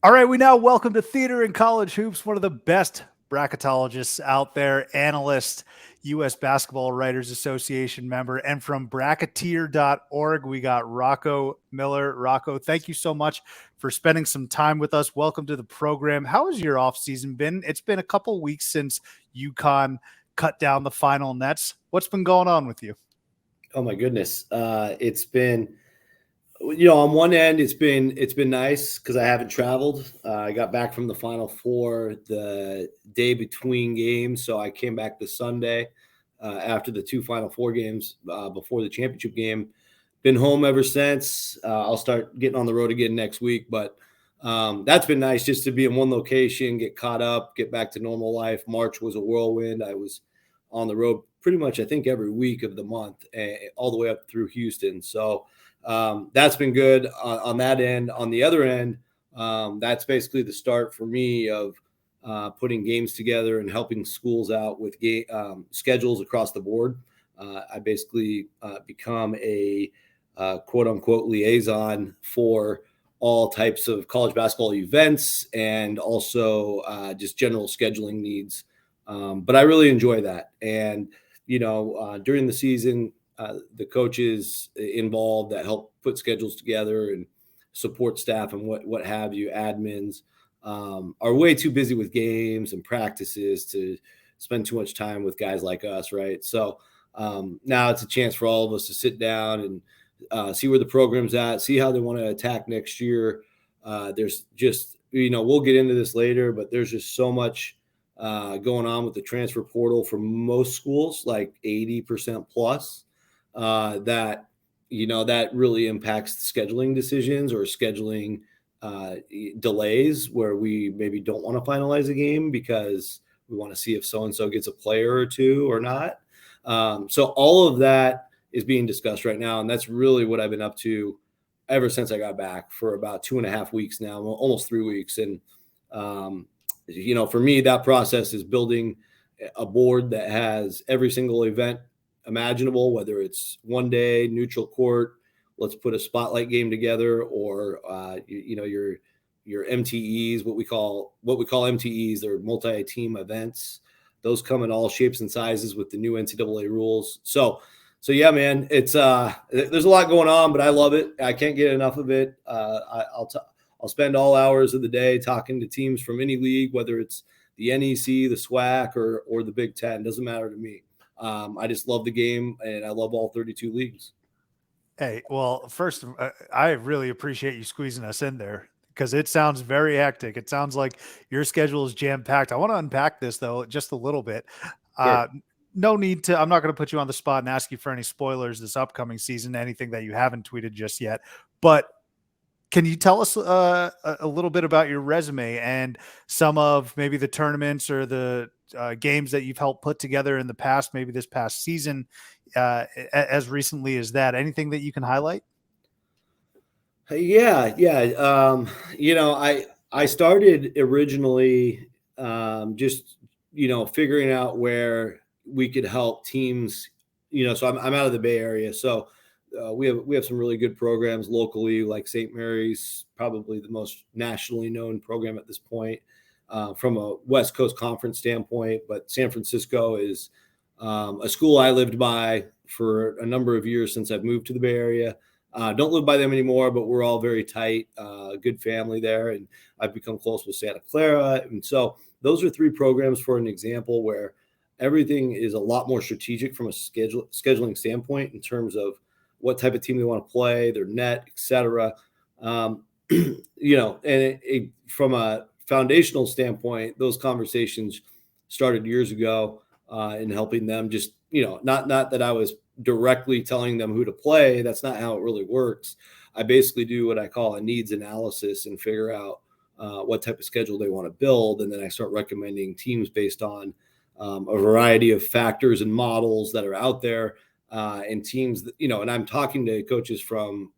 All right, we now welcome to Theater and College Hoops, one of the best bracketologists out there, analyst, U.S. Basketball Writers Association member, and from bracketeer.org, we got Rocco Miller. Rocco, thank you so much for spending some time with us. Welcome to the program. How has your off season been? It's been a couple weeks since UConn cut down the final nets. What's been going on with you? Oh my goodness. It's been, on one end, it's been nice because I haven't traveled. I got back from the Final Four the day between games, so I came back this Sunday after the two Final Four games before the championship game. Been home ever since. I'll start getting on the road again next week, but that's been nice just to be in one location, get caught up, get back to normal life. March was a whirlwind. I was on the road pretty much, I think, every week of the month, all the way up through Houston. So that's been good on that end. On the other end, that's basically the start for me of putting games together and helping schools out with schedules across the board. I basically become a quote unquote liaison for all types of college basketball events and also just general scheduling needs. But I really enjoy that. And, during the season, the coaches involved that help put schedules together and support staff and what have you, admins, are way too busy with games and practices to spend too much time with guys like us, right? So now it's a chance for all of us to sit down and see where the program's at, see how they want to attack next year. There's just, we'll get into this later, but there's just so much going on with the transfer portal for most schools, like 80% plus, that really impacts scheduling decisions or scheduling delays where we maybe don't want to finalize a game because we want to see if so-and-so gets a player or two or not. So all of that is being discussed right now. And that's really what I've been up to ever since I got back for about 2.5 weeks now, almost 3 weeks. And, for me, that process is building a board that has every single event imaginable, whether it's one day, neutral court, let's put a spotlight game together, or your MTEs, what we call MTEs, they're multi-team events. Those come in all shapes and sizes with the new NCAA rules. So yeah, man, it's there's a lot going on, but I love it. I can't get enough of it. I'll spend all hours of the day talking to teams from any league, whether it's the NEC, the SWAC, or the Big Ten. Doesn't matter to me. I just love the game, and I love all 32 leagues. Hey, well, first, I really appreciate you squeezing us in there because it sounds very hectic. It sounds like your schedule is jam-packed. I want to unpack this, though, just a little bit. Sure. No need to – I'm not going to put you on the spot and ask you for any spoilers this upcoming season, anything that you haven't tweeted just yet. But can you tell us a little bit about your resume and some of maybe the tournaments or the games that you've helped put together in the past, maybe this past season, as recently as that? Anything that you can highlight? Yeah. I started originally just figuring out where we could help teams. So I'm out of the Bay Area, so we have some really good programs locally, like St. Mary's, probably the most nationally known program at this point from a West Coast Conference standpoint. But San Francisco is a school I lived by for a number of years since I've moved to the Bay Area. Don't live by them anymore, but we're all very tight, good family there. And I've become close with Santa Clara. And so those are 3 programs for an example where everything is a lot more strategic from a scheduling standpoint in terms of what type of team they want to play, their net, et cetera. And from a foundational standpoint, those conversations started years ago in helping them just, not that I was directly telling them who to play. That's not how it really works. I basically do what I call a needs analysis and figure out what type of schedule they want to build. And then I start recommending teams based on a variety of factors and models that are out there. And teams, and I'm talking to coaches from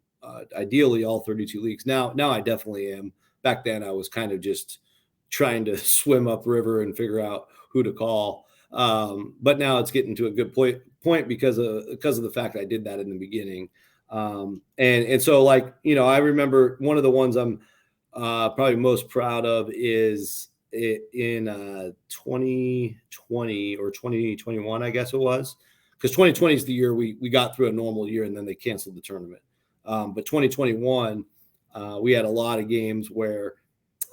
ideally all 32 leagues. Now I definitely am. Back then I was kind of just trying to swim upriver and figure out who to call. But now it's getting to a good point because of the fact I did that in the beginning. And so I remember one of the ones I'm probably most proud of is in 2020 or 2021, I guess it was, because 2020 is the year we got through a normal year and then they canceled the tournament. But 2021, we had a lot of games where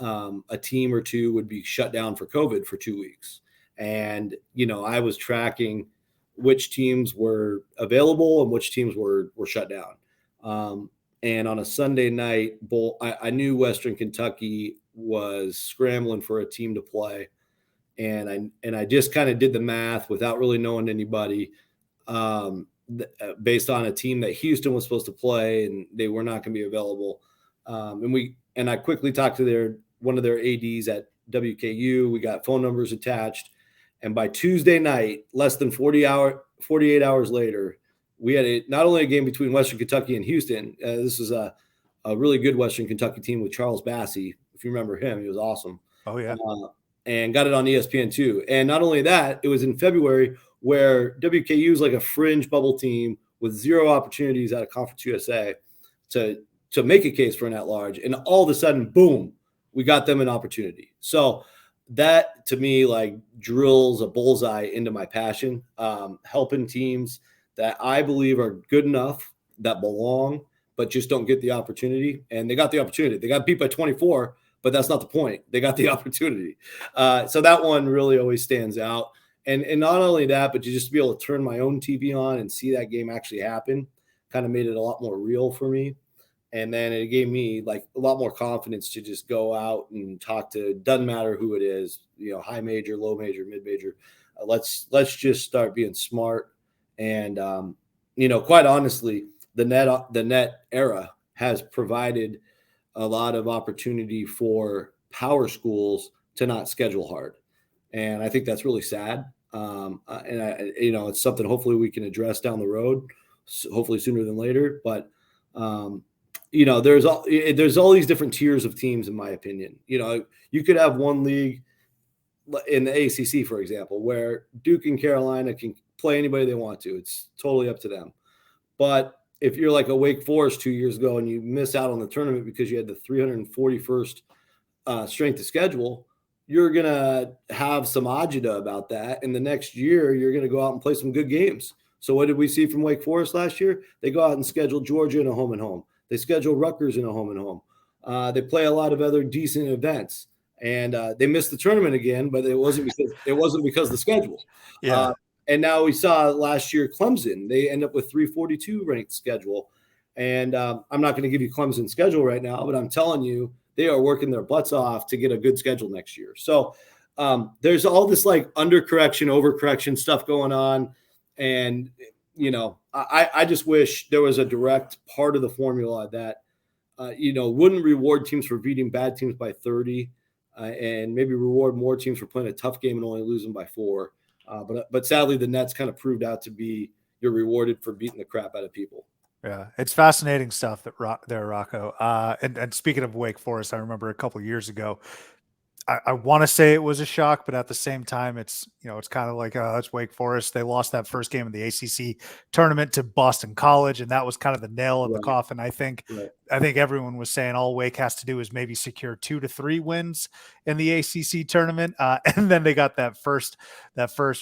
a team or two would be shut down for COVID for 2 weeks. And, I was tracking which teams were available and which teams were shut down. And on a Sunday night, I knew Western Kentucky was scrambling for a team to play. And I just kind of did the math without really knowing anybody, based on a team that Houston was supposed to play and they were not going to be available. And I quickly talked to one of their ADs at WKU. We got phone numbers attached. And by Tuesday night, less than 48 hours later, we had not only a game between Western Kentucky and Houston. This was a really good Western Kentucky team with Charles Bassey. If you remember him, he was awesome. Oh, yeah. And got it on ESPN too. And not only that, it was in February where WKU is like a fringe bubble team with zero opportunities out of Conference USA to make a case for an at-large. And all of a sudden, boom, we got them an opportunity. So that to me like drills a bullseye into my passion, helping teams that I believe are good enough, that belong, but just don't get the opportunity. And they got the opportunity. They got beat by 24, but that's not the point. They got the opportunity. So that one really always stands out. And not only that, but just to be able to turn my own TV on and see that game actually happen kind of made it a lot more real for me. And then it gave me like a lot more confidence to just go out and talk to, doesn't matter who it is, high major, low major, mid major. Let's just start being smart. And, quite honestly, the net era has provided a lot of opportunity for power schools to not schedule hard. And I think that's really sad. It's something hopefully we can address down the road, hopefully sooner than later. But, there's all these different tiers of teams, in my opinion. You could have one league in the ACC, for example, where Duke and Carolina can play anybody they want to. It's totally up to them. But if you're like a Wake Forest 2 years ago and you miss out on the tournament because you had the 341st strength of schedule, you're going to have some agita about that. And the next year, you're going to go out and play some good games. So what did we see from Wake Forest last year? They go out and schedule Georgia in a home and home. They schedule Rutgers in a home and home. They play a lot of other decent events. And they missed the tournament again, but it wasn't because of the schedule. Yeah. And now we saw last year Clemson. They end up with 342 ranked schedule. And I'm not going to give you Clemson's schedule right now, but I'm telling you, they are working their butts off to get a good schedule next year. So there's all this like undercorrection, overcorrection stuff going on. And, I just wish there was a direct part of the formula that, wouldn't reward teams for beating bad teams by 30 and maybe reward more teams for playing a tough game and only losing by 4. But sadly, the Nets kind of proved out to be you're rewarded for beating the crap out of people. Yeah, it's fascinating stuff there, Rocco. And speaking of Wake Forest, I remember a couple of years ago, I want to say it was a shock, but at the same time, it's kind of like, it's Wake Forest. They lost that first game of the ACC tournament to Boston College, and that was kind of the nail in the coffin. I think everyone was saying all Wake has to do is maybe secure 2 to 3 wins in the ACC tournament, and then they got that first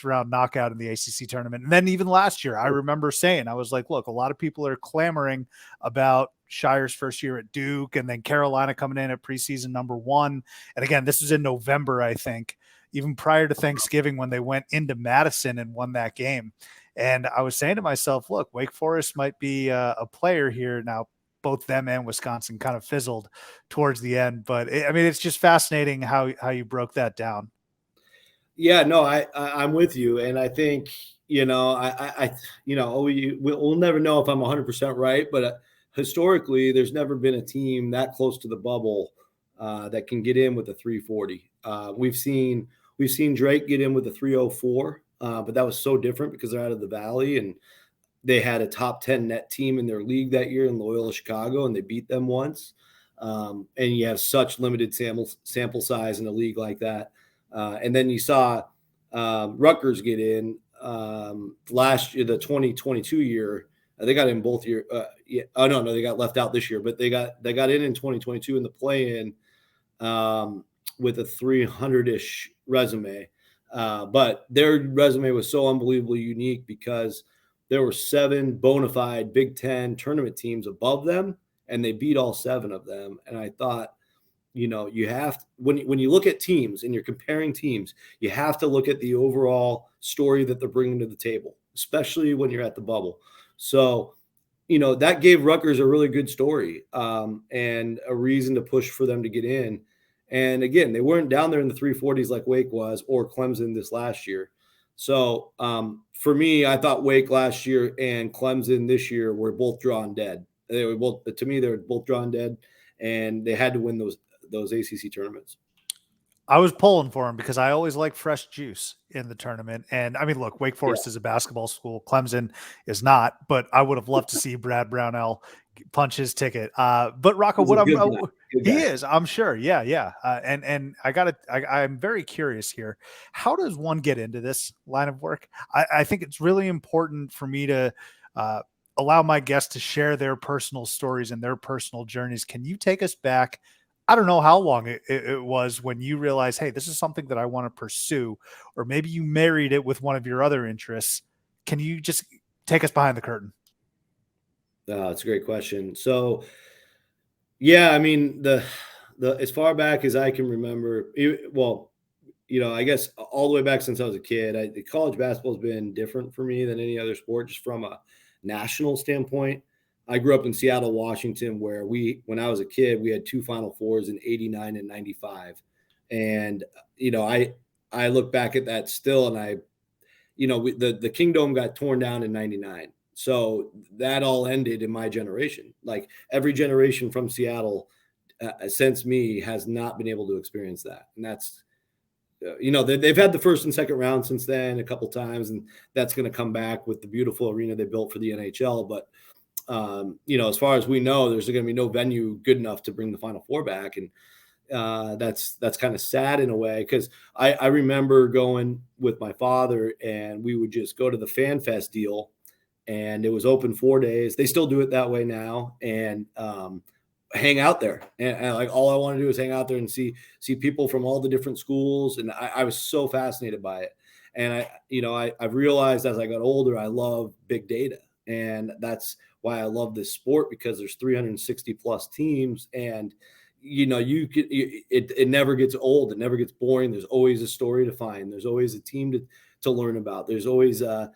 round knockout in the ACC tournament. And then even last year, I remember saying, I was like, look, a lot of people are clamoring about Shire's first year at Duke, and then Carolina coming in at preseason number 1. And again, this was in November, I think, even prior to Thanksgiving when they went into Madison and won that game. And I was saying to myself, look, Wake Forest might be a player here. Now, both them and Wisconsin kind of fizzled towards the end. But it's just fascinating how you broke that down. Yeah, no, I'm with you. And I think, we'll never know if I'm 100% right, but historically, there's never been a team that close to the bubble that can get in with a 340. We've seen Drake get in with a 304, but that was so different because they're out of the Valley and they had a top 10 net team in their league that year in Loyola Chicago, and they beat them once. And you have such limited sample size in a league like that. And then you saw Rutgers get in last year, the 2022 year. They got in both years. They got left out this year, but they got in 2022 in the play-in with a 300-ish resume. But their resume was so unbelievably unique because there were 7 bona fide Big Ten tournament teams above them, and they beat all 7 of them. And I thought, you have to, when you look at teams and you're comparing teams, you have to look at the overall story that they're bringing to the table, especially when you're at the bubble. So, that gave Rutgers a really good story and a reason to push for them to get in. And again, they weren't down there in the 340s like Wake was or Clemson this last year. So for me, I thought Wake last year and Clemson this year were both drawn dead. They were both, to me, they were both drawn dead, and they had to win those ACC tournaments. I was pulling for him because I always like fresh juice in the tournament. And I mean, look, Wake Forest is a basketball school. Clemson is not, but I would have loved to see Brad Brownell punch his ticket. But Rocco, he is, I'm sure. Yeah. And I'm very curious here. How does one get into this line of work? I think it's really important for me to allow my guests to share their personal stories and their personal journeys. Can you take us back? I don't know how long it was when you realized, hey, this is something that I want to pursue, or maybe you married it with one of your other interests. Can you just take us behind the curtain? That's a great question. So, yeah, I mean, the as far back as I can remember, I guess all the way back since I was a kid, college basketball has been different for me than any other sport, just from a national standpoint. I grew up in Seattle, Washington, where when I was a kid, we had 2 Final Fours in '89 and '95. And, I look back at that still, and the Kingdome got torn down in '99. So that all ended in my generation. Like every generation from Seattle since me has not been able to experience that. And that's, they've had the first and second round since then a couple times, and that's going to come back with the beautiful arena they built for the NHL. But as far as we know, there's going to be no venue good enough to bring the Final Four back. And that's kind of sad in a way, because I remember going with my father, and we would just go to the Fan Fest deal, and it was open 4 days. They still do it that way now, and hang out there. And like all I want to do is hang out there and see people from all the different schools. And I was so fascinated by it. And I've realized as I got older, I love big data. And that's why I love this sport, because there's 360 plus teams, and it never gets old. It never gets boring. There's always a story to find. There's always a team to learn about. There's always a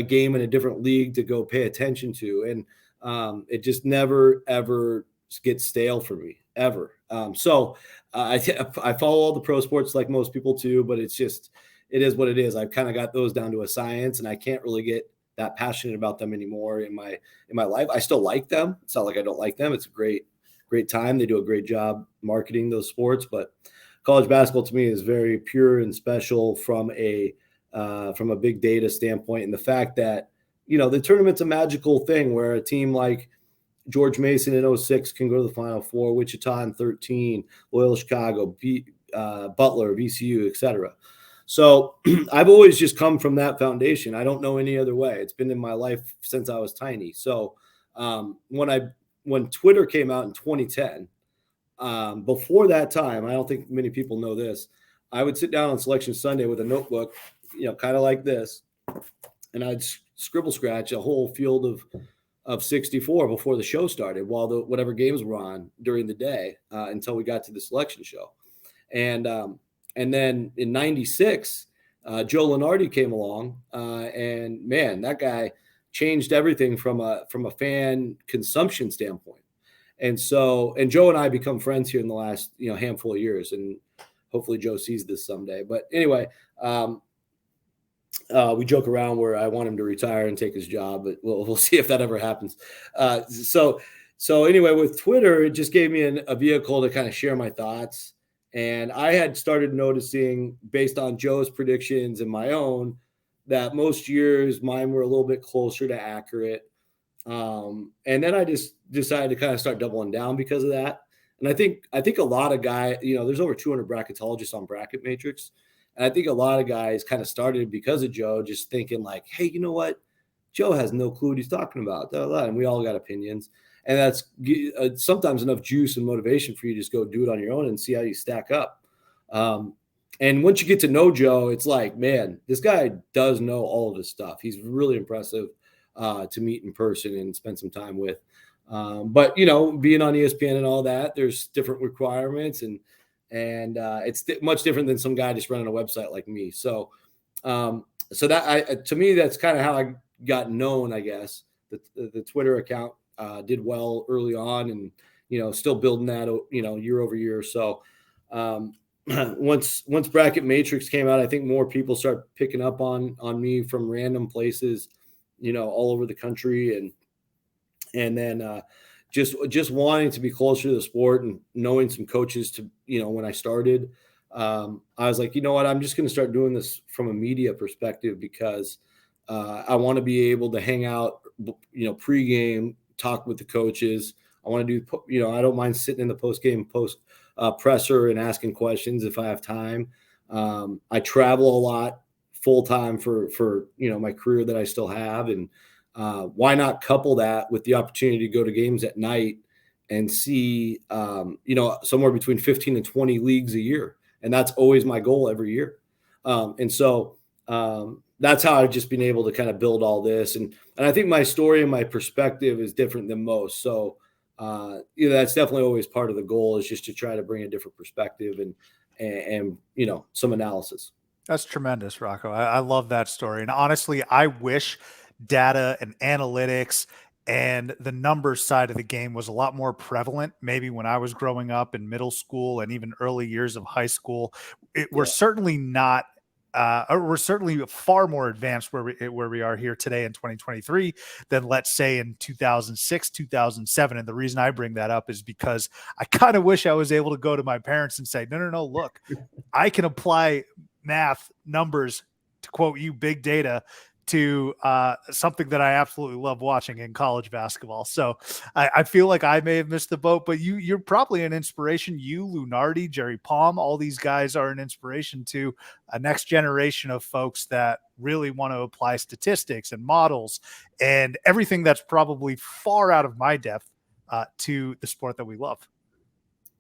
game in a different league to go pay attention to. And it just never, ever gets stale for me, ever. So I follow all the pro sports like most people too, but it is what it is. I've kind of got those down to a science, and I can't really get that passionate about them anymore in my life. I still like them. It's not like I don't like them. It's a great time. They do a great job marketing those sports, but college basketball to me is very pure and special from a big data standpoint. And the fact that, the tournament's a magical thing where a team like George Mason in 06 can go to the Final Four, Wichita in 13, Loyola Chicago, Butler, VCU, etc. So I've always just come from that foundation. I don't know any other way. It's been in my life since I was tiny. So when Twitter came out in 2010, before that time, I don't think many people know this, I would sit down on Selection Sunday with a notebook, kind of like this, and I'd scribble scratch a whole field of 64 before the show started, while whatever games were on during the day, until we got to the selection show. And then in '96, Joe Lunardi came along, and man, that guy changed everything from a fan consumption standpoint. And Joe and I become friends here in the last handful of years, and hopefully Joe sees this someday. But anyway, we joke around where I want him to retire and take his job, but we'll see if that ever happens. So anyway, with Twitter, it just gave me a vehicle to kind of share my thoughts. And I had started noticing, based on Joe's predictions and my own, that most years mine were a little bit closer to accurate. And then I just decided to kind of start doubling down because of that. And I think a lot of guys, there's over 200 bracketologists on Bracket Matrix. And I think a lot of guys kind of started because of Joe, just thinking like, hey, you know what? Joe has no clue what he's talking about. And we all got opinions. And that's sometimes enough juice and motivation for you to just go do it on your own and see how you stack up. And once you get to know Joe, it's like, man, this guy does know all of his stuff. He's really impressive to meet in person and spend some time with. But being on ESPN and all that, there's different requirements, and it's much different than some guy just running a website like me. So that to me, that's kind of how I got known, I guess. The Twitter account did well early on, and still building that year over year. So once Bracket Matrix came out, I think more people start picking up on me from random places, all over the country, and then just wanting to be closer to the sport and knowing some coaches to, when I started, I was like, you know what, I'm just going to start doing this from a media perspective because I want to be able to hang out, pregame, talk with the coaches. I want to do, I don't mind sitting in the post-game presser and asking questions if I have time. I travel a lot full time for my career that I still have. And why not couple that with the opportunity to go to games at night and see, somewhere between 15 and 20 leagues a year. And that's always my goal every year. And so that's how I've just been able to kind of build all this. And I think my story and my perspective is different than most. So, that's definitely always part of the goal, is just to try to bring a different perspective and some analysis. That's tremendous, Rocco. I love that story. And honestly, I wish data and analytics and the numbers side of the game was a lot more prevalent. Maybe when I was growing up in middle school and even early years of high school, we're certainly not. We're certainly far more advanced where we are here today in 2023 than, let's say, in 2006, 2007. And the reason I bring that up is because I kind of wish I was able to go to my parents and say, no, look, I can apply math, numbers, to quote you, big data, to something that I absolutely love watching in college basketball. So I feel like I may have missed the boat, but you're probably an inspiration. You, Lunardi, Jerry Palm, all these guys are an inspiration to a next generation of folks that really want to apply statistics and models and everything that's probably far out of my depth to the sport that we love.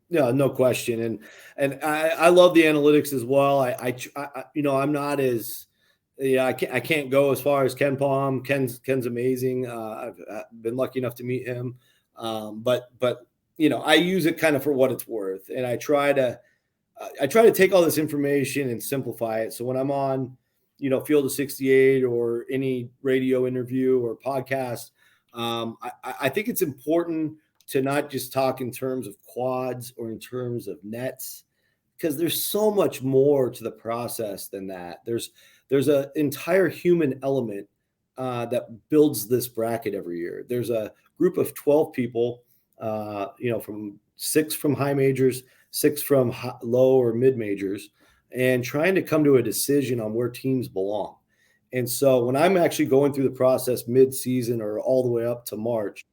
Yeah, no question. And I love the analytics as well. I'm not as, I can't go as far as Ken Palm. Ken's amazing. I've been lucky enough to meet him. But I use it kind of for what it's worth. And I try to take all this information and simplify it. So when I'm on, Field of 68 or any radio interview or podcast, I think it's important to not just talk in terms of quads or in terms of nets, because there's so much more to the process than that. There's an entire human element that builds this bracket every year. There's a group of 12 people, from 6 from high majors, 6 from low or mid majors, and trying to come to a decision on where teams belong. And so when I'm actually going through the process mid-season or all the way up to March,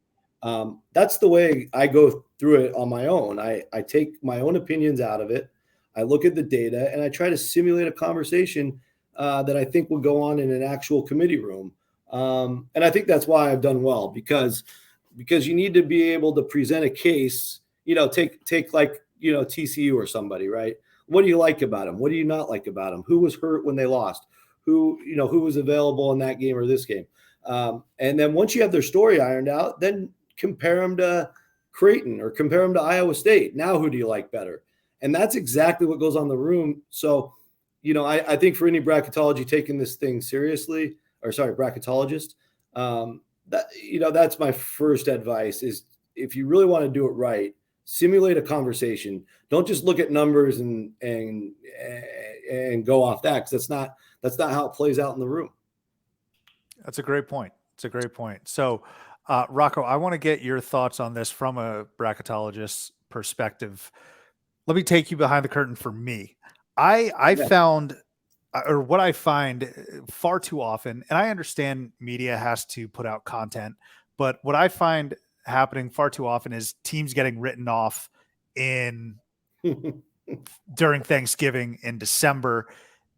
that's the way I go through it on my own. I take my own opinions out of it. I look at the data and I try to simulate a conversation that I think will go on in an actual committee room. And I think that's why I've done well, because you need to be able to present a case, take like, TCU or somebody, right? What do you like about them? What do you not like about them? Who was hurt when they lost? Who was available in that game or this game? And then once you have their story ironed out, then compare them to Creighton or compare them to Iowa State. Now, who do you like better? And that's exactly what goes on in the room. So, I think for any bracketology taking this thing seriously, bracketologist, that's my first advice is, if you really want to do it right, simulate a conversation. Don't just look at numbers and go off that, because that's not how it plays out in the room. That's a great point. It's a great point. So, Rocco, I want to get your thoughts on this from a bracketologist's perspective. Let me take you behind the curtain for me. I found, or what I find far too often, and I understand media has to put out content, but what I find happening far too often is teams getting written off during Thanksgiving in December.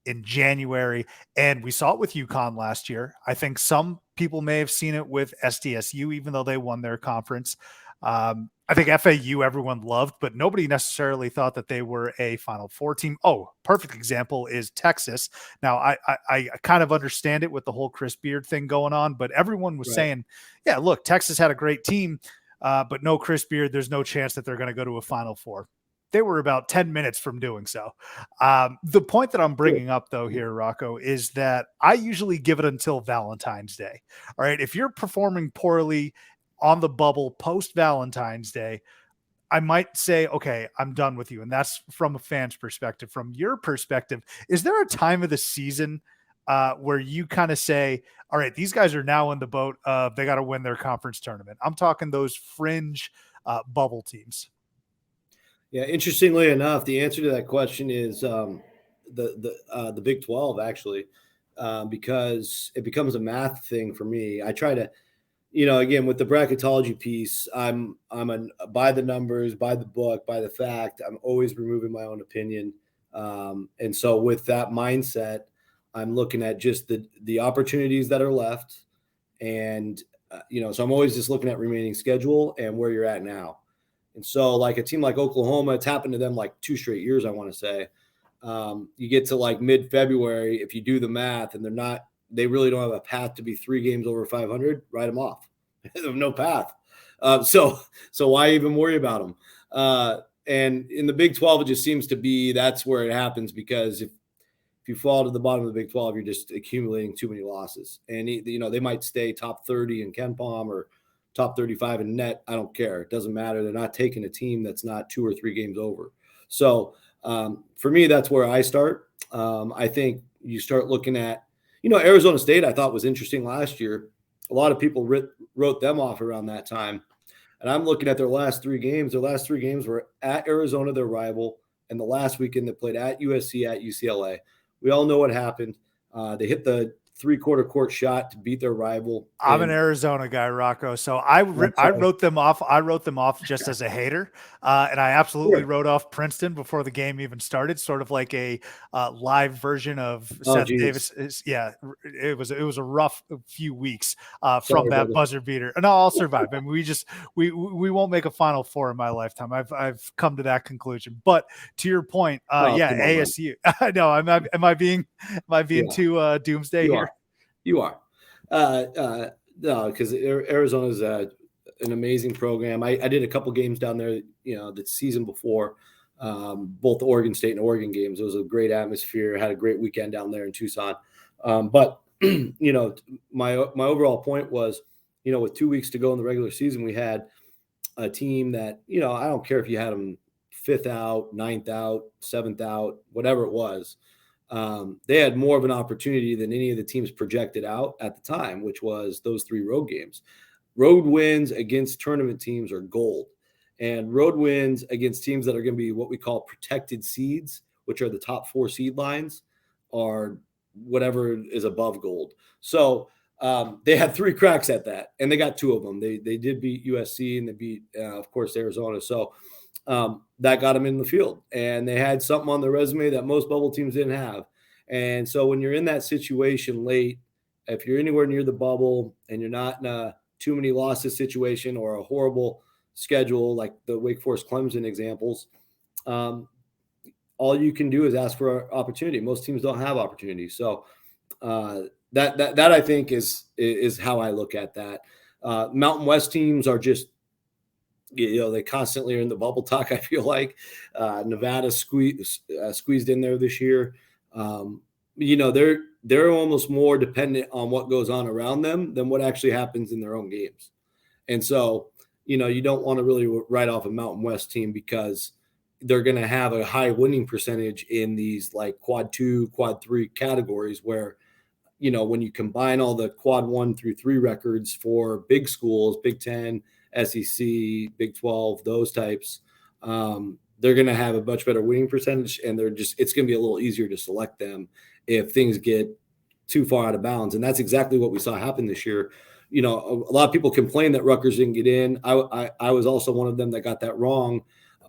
in January. And we saw it with UConn last year. I think some people may have seen it with SDSU, even though they won their conference. I think FAU everyone loved, but nobody necessarily thought that they were a Final Four team. Oh, perfect example is Texas. Now, I kind of understand it with the whole Chris Beard thing going on, but everyone was saying, yeah, look, Texas had a great team, but no Chris Beard. There's no chance that they're going to go to a Final Four. They were about 10 minutes from doing so. The point that I'm bringing up, though, here, Rocco, is that I usually give it until Valentine's Day. All right. If you're performing poorly on the bubble post Valentine's Day, I might say, okay, I'm done with you. And that's from a fan's perspective. From your perspective, is there a time of the season where you kind of say, all right, these guys are now in the boat of they got to win their conference tournament? I'm talking those fringe bubble teams. Yeah, interestingly enough, the answer to that question is the Big 12 actually, because it becomes a math thing for me. I try to, again with the bracketology piece, I'm by the numbers, by the book, by the fact. I'm always removing my own opinion, and so with that mindset, I'm looking at just the opportunities that are left, and so I'm always just looking at remaining schedule and where you're at now. And so like a team like Oklahoma, it's happened to them like 2 straight years, I want to say. You get to like mid-February, if you do the math and they really don't have a path to be 3 games over 500, write them off. They have no path. So why even worry about them? And in the Big 12, it just seems to be that's where it happens, because if you fall to the bottom of the Big 12, you're just accumulating too many losses. And, they might stay top 30 in KenPom or top 35 in net. I don't care. It doesn't matter. They're not taking a team that's not 2 or 3 games over. So for me, that's where I start. I think you start looking at, Arizona State, I thought was interesting last year. A lot of people wrote them off around that time. And I'm looking at their last 3 games. Their last 3 games were at Arizona, their rival, and the last weekend they played at USC, at UCLA. We all know what happened. They hit the 3/4 court shot to beat their rival. I'm an Arizona guy, Rocco. So I wrote them off. I wrote them off just as a hater. And I absolutely wrote off Princeton before the game even started, sort of like a live version of Seth Davis. Yeah, it was a rough few weeks from that brother. Buzzer beater. No, I'll survive. I mean, we won't make a Final Four in my lifetime. I've come to that conclusion. But to your point, ASU. I know. Am I being too doomsday here? You are. No, because Arizona is an amazing program. I did a couple games down there, the season before, both the Oregon State and Oregon games. It was a great atmosphere. Had a great weekend down there in Tucson. But my overall point was, with 2 weeks to go in the regular season, we had a team that, I don't care if you had them 5th out, 9th out, 7th out, whatever it was. They had more of an opportunity than any of the teams projected out at the time, which was those 3 road games. Road wins against tournament teams are gold, and road wins against teams that are going to be what we call protected seeds, which are the top 4 seed lines, are whatever is above gold. So they had 3 cracks at that, and they got 2 of them. They did beat USC, and they beat, of course, Arizona. So that got them in the field, and they had something on their resume that most bubble teams didn't have. And so when you're in that situation late, if you're anywhere near the bubble and you're not in a too many losses situation or a horrible schedule like the Wake Forest Clemson examples, all you can do is ask for opportunity. Most teams don't have opportunity. So that I think is how I look at that. Mountain West teams are just, they constantly are in the bubble talk. I feel like Nevada squeezed in there this year. They're almost more dependent on what goes on around them than what actually happens in their own games. And so, you don't want to really write off a Mountain West team because they're going to have a high winning percentage in these like quad 2, quad 3 categories where, when you combine all the quad 1 through 3 records for big schools, Big 10, SEC, Big 12, those types, they're going to have a much better winning percentage, and it's going to be a little easier to select them if things get too far out of bounds. And that's exactly what we saw happen this year. A lot of people complain that Rutgers didn't get in. I was also one of them that got that wrong,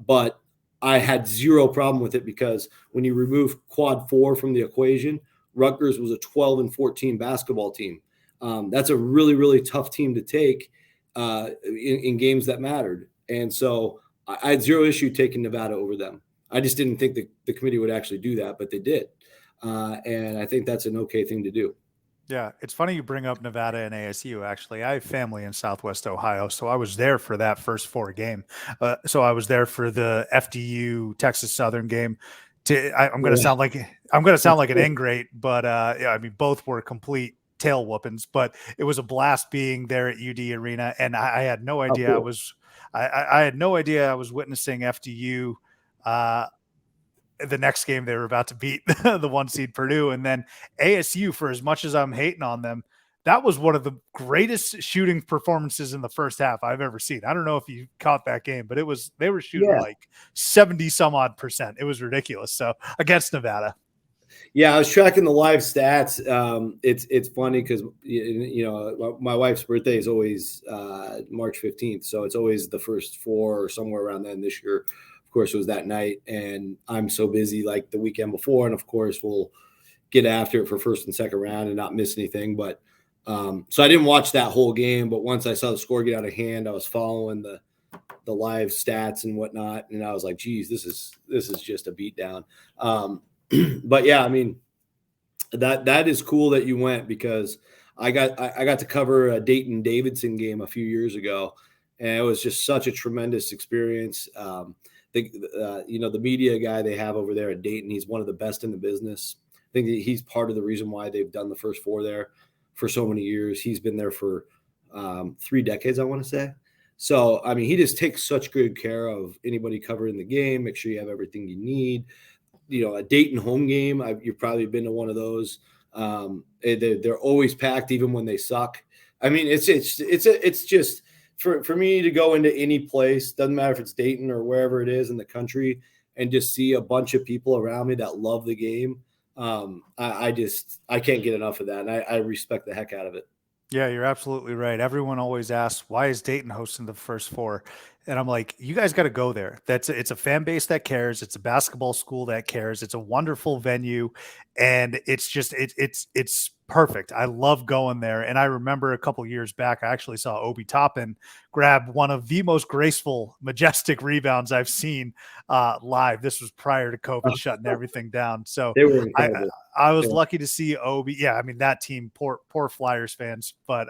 but I had zero problem with it because when you remove quad 4 from the equation, Rutgers was a 12-14 basketball team. That's a really, really tough team to take in games that mattered. And so I had zero issue taking Nevada over them. I just didn't think the committee would actually do that, but they did. And I think that's an okay thing to do. Yeah, it's funny you bring up Nevada and ASU. Actually, I have family in Southwest Ohio, so I was there for that first 4 game. So I was there for the FDU Texas Southern game. I'm going to sound like an ingrate, but yeah, I mean both were complete tail whoopings. But it was a blast being there at UD Arena, and I had no idea cool. I had no idea I was witnessing FDU. The next game they were about to beat the 1 seed Purdue, and then ASU, for as much as I'm hating on them, that was one of the greatest shooting performances in the first half I've ever seen. I don't know if you caught that game, but they were shooting like 70 some odd percent. It was ridiculous. So against Nevada. Yeah, I was tracking the live stats. It's funny because my wife's birthday is always March 15th, so it's always the first 4 or somewhere around then. This year, of course, it was that night, and I'm so busy like the weekend before, and of course we'll get after it for first and second round and not miss anything. But so I didn't watch that whole game, but once I saw the score get out of hand, I was following the live stats and whatnot, and I was like, geez, this is just a beatdown. But yeah, I mean, that is cool that you went, because I got to cover a Dayton Davidson game a few years ago, and it was just such a tremendous experience. The media guy they have over there at Dayton, he's one of the best in the business. I think he's part of the reason why they've done the first 4 there for so many years. He's been there for 3 decades, I want to say. So, I mean, he just takes such good care of anybody covering the game, make sure you have everything you need. A Dayton home game, you've probably been to one of those. They're always packed, even when they suck. I mean, it's just for me to go into any place, doesn't matter if it's Dayton or wherever it is in the country, and just see a bunch of people around me that love the game. I can't get enough of that, and I respect the heck out of it. Yeah, you're absolutely right. Everyone always asks, why is Dayton hosting the first 4? And I'm like, you guys got to go there. It's a fan base that cares. It's a basketball school that cares. It's a wonderful venue. And it's just, it's perfect. I love going there. And I remember a couple years back, I actually saw Obi Toppin grab one of the most graceful, majestic rebounds I've seen live. This was prior to COVID shutting everything down. So they were incredible. I was lucky to see Obi. Yeah, I mean that team, poor Flyers fans, but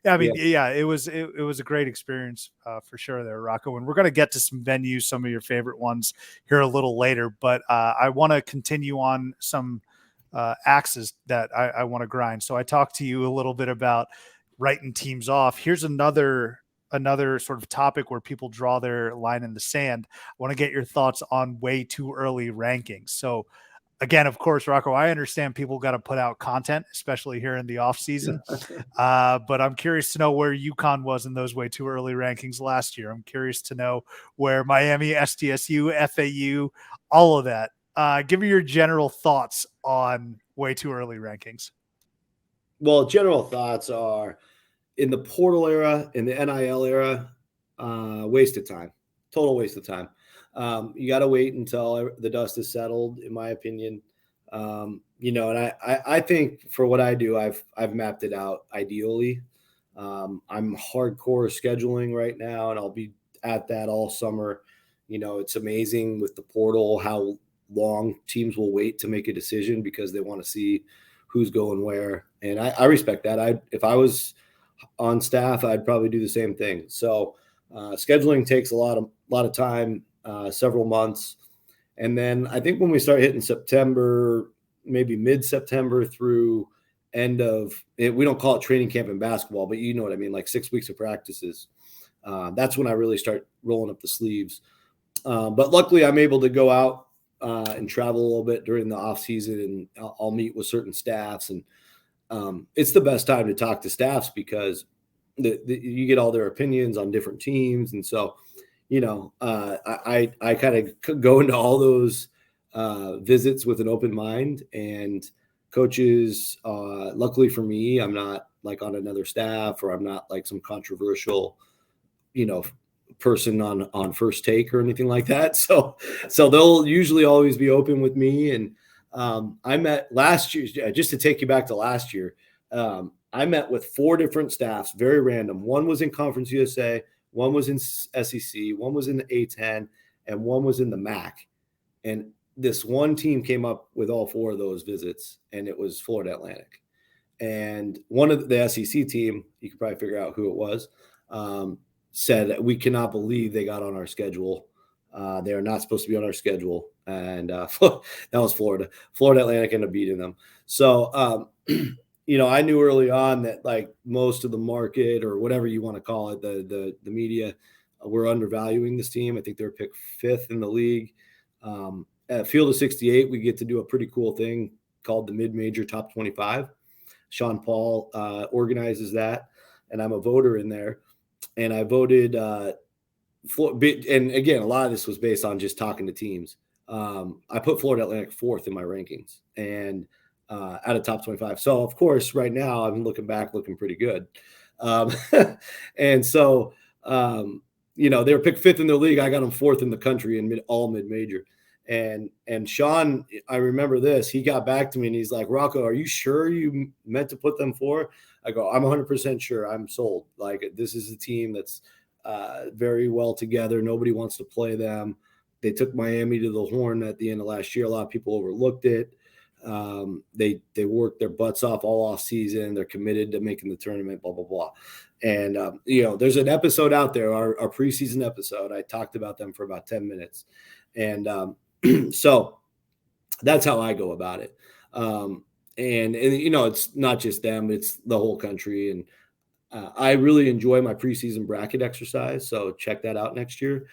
it was a great experience for sure there, Rocco. And we're going to get to some venues, some of your favorite ones here a little later, but I want to continue on some axes that I want to grind. So I talked to you a little bit about writing teams off. Here's another sort of topic where people draw their line in the sand. I want to get your thoughts on way too early rankings. So again, of course, Rocco, I understand people got to put out content, especially here in the off season. But I'm curious to know where UConn was in those way too early rankings last year. I'm curious to know where Miami, SDSU, FAU, all of that. Give me your general thoughts on way too early rankings. Well, general thoughts are, in the portal era, in the NIL era, waste of time, total waste of time. You got to wait until the dust is settled, in my opinion. And I think for what I do, I've mapped it out ideally. I'm hardcore scheduling right now, and I'll be at that all summer. It's amazing with the portal how long teams will wait to make a decision because they want to see who's going where. And I respect that. If I was on staff, I'd probably do the same thing. So scheduling takes a lot of time, several months. And then I think when we start hitting September, maybe mid-September through end of it, we don't call it training camp in basketball, but you know what I mean, like 6 weeks of practices. That's when I really start rolling up the sleeves. But luckily I'm able to go out and travel a little bit during the off season, and I'll meet with certain staffs, and it's the best time to talk to staffs because you get all their opinions on different teams. And so, I kind of go into all those visits with an open mind, and coaches, luckily for me, I'm not like on another staff, or I'm not like some controversial, person on First Take or anything like that. So they'll usually always be open with me. And I met last year, just to take you back to last year, I met with 4 different staffs, very random. One was in Conference USA, one was in SEC, one was in the A10, and one was in the MAC. And this one team came up with all 4 of those visits, and it was Florida Atlantic. And one of the SEC team, you could probably figure out who it was, said, we cannot believe they got on our schedule. They are not supposed to be on our schedule. And that was Florida. Florida Atlantic ended up beating them. So, I knew early on that like most of the market or whatever you want to call it, the media, were undervaluing this team. I think they're picked 5th in the league. At Field of 68, we get to do a pretty cool thing called the Mid-Major Top 25. Sean Paul organizes that, and I'm a voter in there. And I voted, and again, a lot of this was based on just talking to teams. I put Florida Atlantic 4th in my rankings, and out of top 25. So, of course, right now I'm looking pretty good. And so, they were picked 5th in the league. I got them 4th in the country in all mid-major. And Sean, I remember this, he got back to me and he's like, Rocco, are you sure you meant to put them 4? I go, I'm 100% sure. I'm sold. Like, this is a team that's very well together. Nobody wants to play them. They took Miami to the Horn at the end of last year. A lot of people overlooked it. They worked their butts off all off season. They're committed to making the tournament, blah, blah, blah. And, there's an episode out there, our preseason episode. I talked about them for about 10 minutes. And so that's how I go about it. And it's not just them, it's the whole country. And I really enjoy my preseason bracket exercise. So check that out next year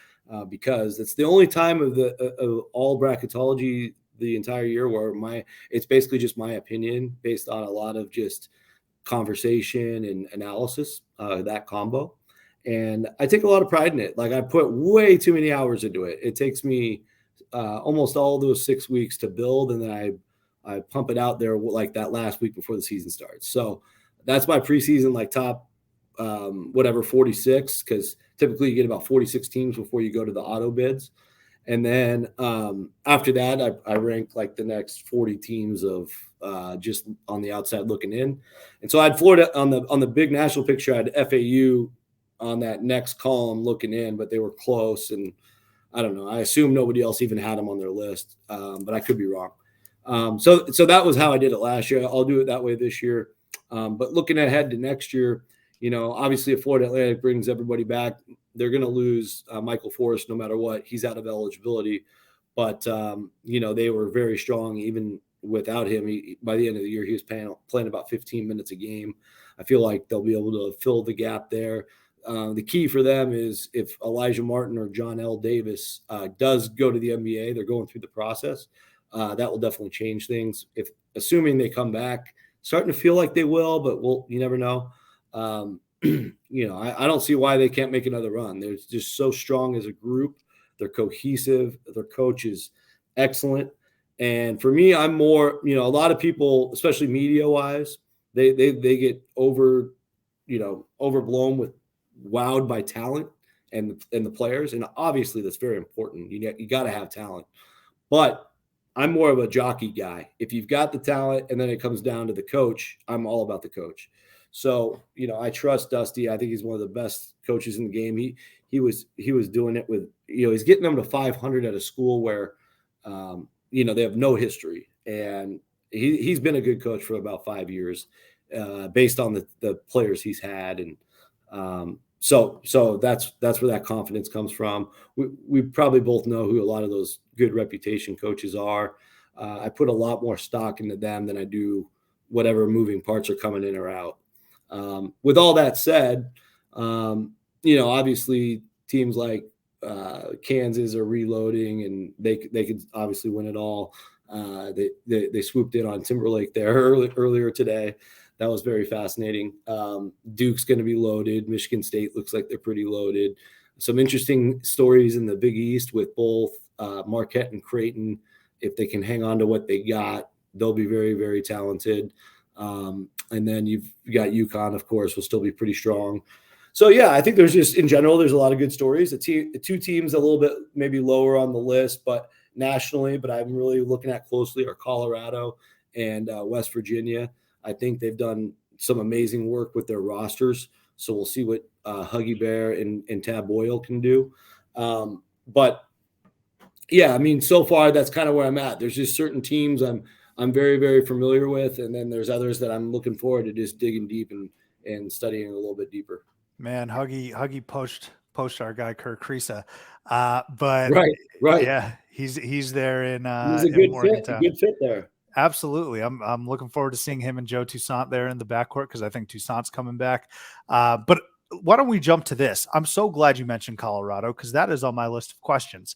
because it's the only time of all bracketology the entire year where it's basically just my opinion based on a lot of just conversation and analysis, that combo. And I take a lot of pride in it. Like, I put way too many hours into it. It takes me almost all those 6 weeks to build, and then I pump it out there like that last week before the season starts. So that's my preseason, like top 46, because typically you get about 46 teams before you go to the auto bids. And then after that, I rank like the next 40 teams of just on the outside looking in. And so I had Florida on the big national picture. I had FAU on that next column looking in, but they were close. And I don't know. I assume nobody else even had them on their list, but I could be wrong. So that was how I did it last year. I'll do it that way this year. But looking ahead to next year, obviously if Florida Atlantic brings everybody back, they're going to lose Michael Forrest no matter what. He's out of eligibility. But, they were very strong even without him. By the end of the year, he was playing about 15 minutes a game. I feel like they'll be able to fill the gap there. The key for them is if Elijah Martin or John L. Davis does go to the NBA, they're going through the process. That will definitely change things. Assuming they come back, starting to feel like they will, but you never know. I don't see why they can't make another run. They're just so strong as a group. They're cohesive. Their coach is excellent. And for me, I'm more, a lot of people, especially media wise, they get overblown with wowed by talent and the players. And obviously that's very important. You got to have talent, but I'm more of a jockey guy. If you've got the talent and then it comes down to the coach, I'm all about the coach. So, I trust Dusty. I think he's one of the best coaches in the game. He was doing it with, he's getting them to 500 at a school where, they have no history. And he's been a good coach for about 5 years based on the players he's had. And so that's where that confidence comes from. We probably both know who a lot of those good reputation coaches are. I put a lot more stock into them than I do whatever moving parts are coming in or out. With all that said, obviously teams like Kansas are reloading and they could obviously win it all. They swooped in on Timberlake there earlier today. That was very fascinating. Duke's going to be loaded. Michigan State looks like they're pretty loaded. Some interesting stories in the Big East with both Marquette and Creighton. If they can hang on to what they got, they'll be very, very talented. And then you've got UConn, of course, will still be pretty strong. So yeah, I think there's just in general there's a lot of good stories. Two teams a little bit maybe lower on the list, but nationally. But I'm really looking at closely are Colorado and West Virginia. I think they've done some amazing work with their rosters. So we'll see what Huggy Bear and Tab Boyle can do. But yeah, I mean, so far that's kind of where I'm at. There's just certain teams I'm very, very familiar with, and then there's others that I'm looking forward to just digging deep and studying a little bit deeper. Man, Huggy poached our guy Kirk Kriisa. But Right. yeah, he's there He's a in good fit, a Morgantown. good fit there. Absolutely. I'm looking forward to seeing him and Joe Toussaint there in the backcourt because I think Toussaint's coming back. But why don't we jump to this? I'm so glad you mentioned Colorado because that is on my list of questions.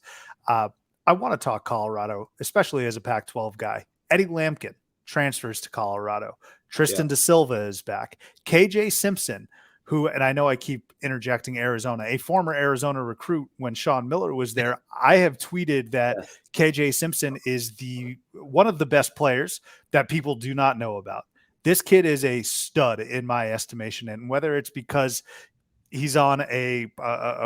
I want to talk Colorado, especially as a Pac-12 guy. Eddie Lampkin transfers to Colorado. Tristan Da Silva is back. KJ Simpson, who, and I know I keep interjecting Arizona, a former Arizona recruit when Sean Miller was there. I have tweeted that KJ Simpson is one of the best players that people do not know about. This kid is a stud in my estimation. And whether it's because he's on a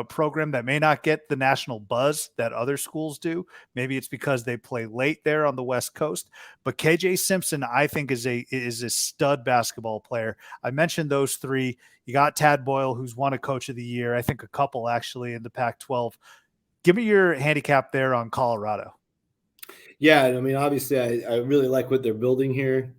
program that may not get the national buzz that other schools do. Maybe it's because they play late there on the West Coast. But KJ Simpson, I think, is a stud basketball player. I mentioned those three. You got Tad Boyle, who's won a Coach of the Year. I think a couple actually in the Pac-12. Give me your handicap there on Colorado. Yeah, I mean, obviously, I really like what they're building here.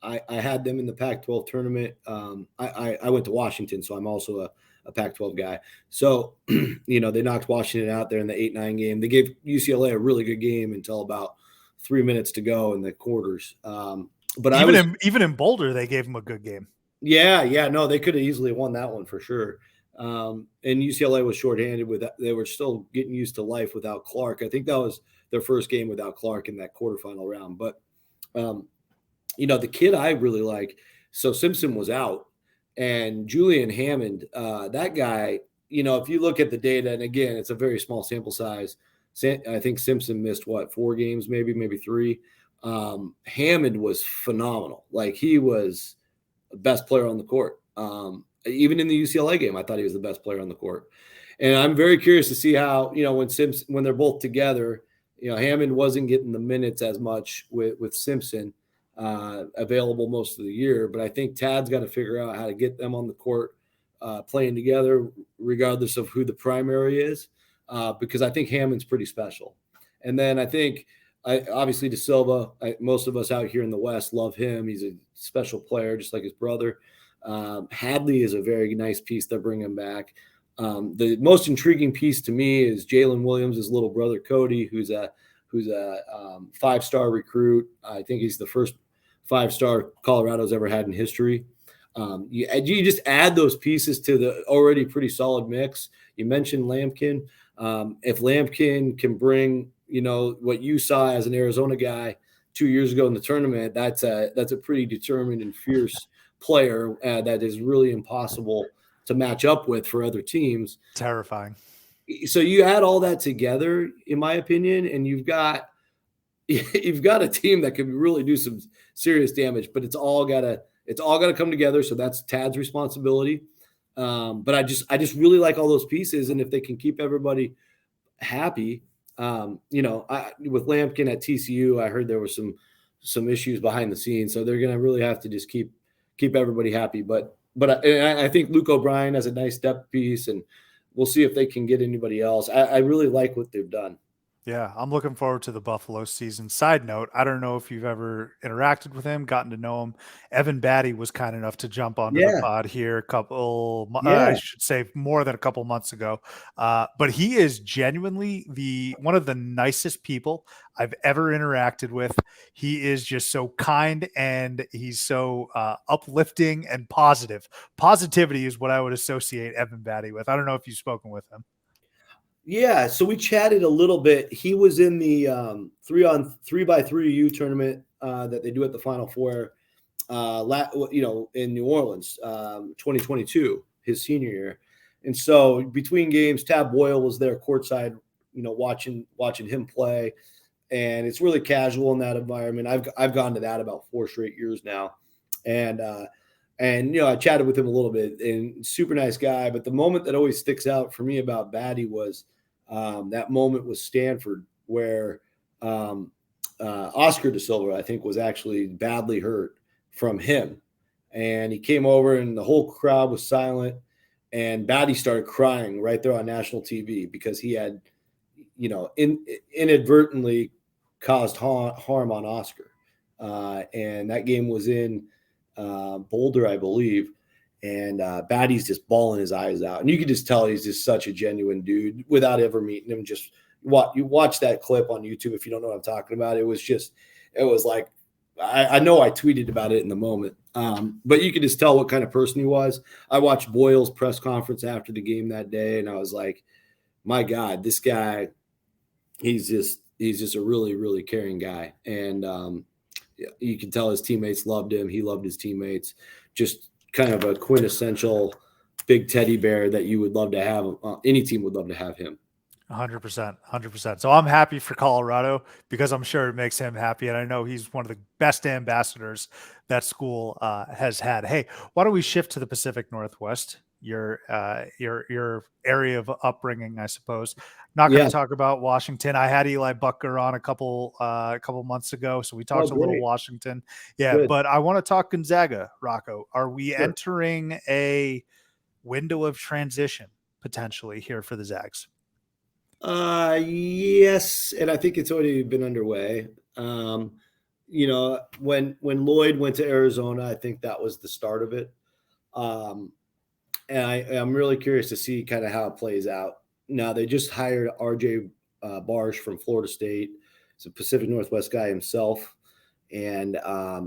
I had them in the Pac-12 tournament. I went to Washington, so I'm also a Pac-12 guy. So, they knocked Washington out there in the 8-9 game. They gave UCLA a really good game until about 3 minutes to go in the quarters. But even in Boulder, they gave them a good game. Yeah. No, they could have easily won that one for sure. And UCLA was shorthanded with that. They were still getting used to life without Clark. I think that was their first game without Clark in that quarterfinal round. But, the kid I really like, so Simpson was out, and Julian Hammond, that guy, if you look at the data, and again, it's a very small sample size. I think Simpson missed 4 games, maybe 3. Hammond was phenomenal. Like, he was the best player on the court. Even in the UCLA game, I thought he was the best player on the court. And I'm very curious to see how, when they're both together, Hammond wasn't getting the minutes as much with Simpson available most of the year. But I think Tad's got to figure out how to get them on the court playing together, regardless of who the primary is, because I think Hammond's pretty special. And then I think, obviously, Da Silva, most of us out here in the West love him. He's a special player, just like his brother. Hadley is a very nice piece they're bringing back. The most intriguing piece to me is Jalen Williams' his little brother Cody, who's a 5-star recruit. I think he's the first 5-star Colorado's ever had in history. You just add those pieces to the already pretty solid mix. You mentioned Lampkin. If Lampkin can bring, what you saw as an Arizona guy 2 years ago in the tournament, that's a pretty determined and fierce player that is really impossible to match up with for other teams. Terrifying. So you add all that together, in my opinion, and you've got a team that can really do some serious damage, but it's all gotta come together. So that's Tad's responsibility. But I just really like all those pieces. And if they can keep everybody happy, with Lampkin at TCU, I heard there were some issues behind the scenes. So they're going to really have to just keep everybody happy. But I think Luke O'Brien has a nice depth piece, and we'll see if they can get anybody else. I really like what they've done. Yeah, I'm looking forward to the Buffalo season. Side note, I don't know if you've ever interacted with him, gotten to know him. Evan Batty was kind enough to jump onto the pod here I should say more than a couple months ago. But he is genuinely one of the nicest people I've ever interacted with. He is just so kind, and he's so uplifting and positive. Positivity is what I would associate Evan Batty with. I don't know if you've spoken with him. Yeah, so we chatted a little bit. He was in the 3x3U tournament that they do at the Final Four, in New Orleans, 2022, his senior year. And so between games, Tab Boyle was there courtside, watching him play, and it's really casual in that environment. I've gone to that about 4 straight years now, and And, I chatted with him a little bit, and super nice guy. But the moment that always sticks out for me about Batty was that moment with Stanford where Oscar De Silva, I think, was actually badly hurt from him. And he came over and the whole crowd was silent. And Batty started crying right there on national TV because he had, inadvertently caused harm on Oscar. And that game was in Boulder, I believe. And Batty's just bawling his eyes out. And you could just tell he's just such a genuine dude without ever meeting him. Just you watch that clip on YouTube if you don't know what I'm talking about. It was like, I know I tweeted about it in the moment, but you could just tell what kind of person he was. I watched Boyle's press conference after the game that day, and I was like, my God, this guy, he's just a really, really caring guy. And you can tell his teammates loved him. He loved his teammates. Just kind of a quintessential big teddy bear that you would love to have. Any team would love to have him. 100%, 100%. So I'm happy for Colorado because I'm sure it makes him happy. And I know he's one of the best ambassadors that school has had. Hey, why don't we shift to the Pacific Northwest, your area of upbringing, I suppose. Not going to talk about Washington. I had Eli Bucker on a couple months ago, so we talked a little Washington. Yeah, good. But I want to talk Gonzaga, Rocco. Are we entering a window of transition potentially here for the Zags? Yes, and I think it's already been underway. When Lloyd went to Arizona, I think that was the start of it. And I'm really curious to see kind of how it plays out. Now, they just hired RJ Barsh from Florida State. He's a Pacific Northwest guy himself, and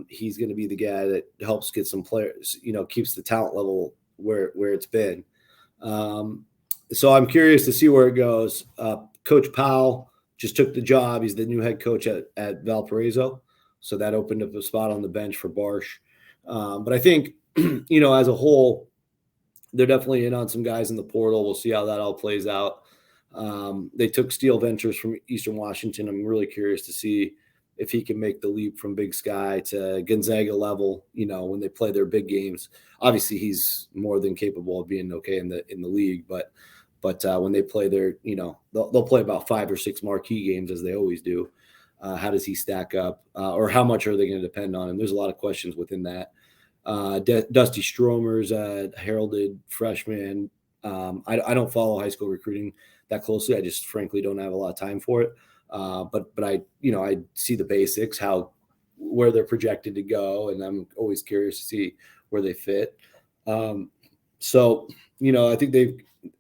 he's going to be the guy that helps get some players, keeps the talent level where it's been. So I'm curious to see where it goes. Coach Powell just took the job. He's the new head coach at Valparaiso. So that opened up a spot on the bench for Barsh. But I think, as a whole, they're definitely in on some guys in the portal. We'll see how that all plays out. They took Steel Ventures from Eastern Washington. I'm really curious to see if he can make the leap from Big Sky to Gonzaga level, when they play their big games. Obviously, he's more than capable of being okay in the league, but when they play their, they'll play about 5 or 6 marquee games as they always do. How does he stack up, or how much are they going to depend on him? There's a lot of questions within that. Dusty Stromer's a heralded freshman. I don't follow high school recruiting that closely. I just frankly don't have a lot of time for it. But I see the basics, where they're projected to go, and I'm always curious to see where they fit. So I think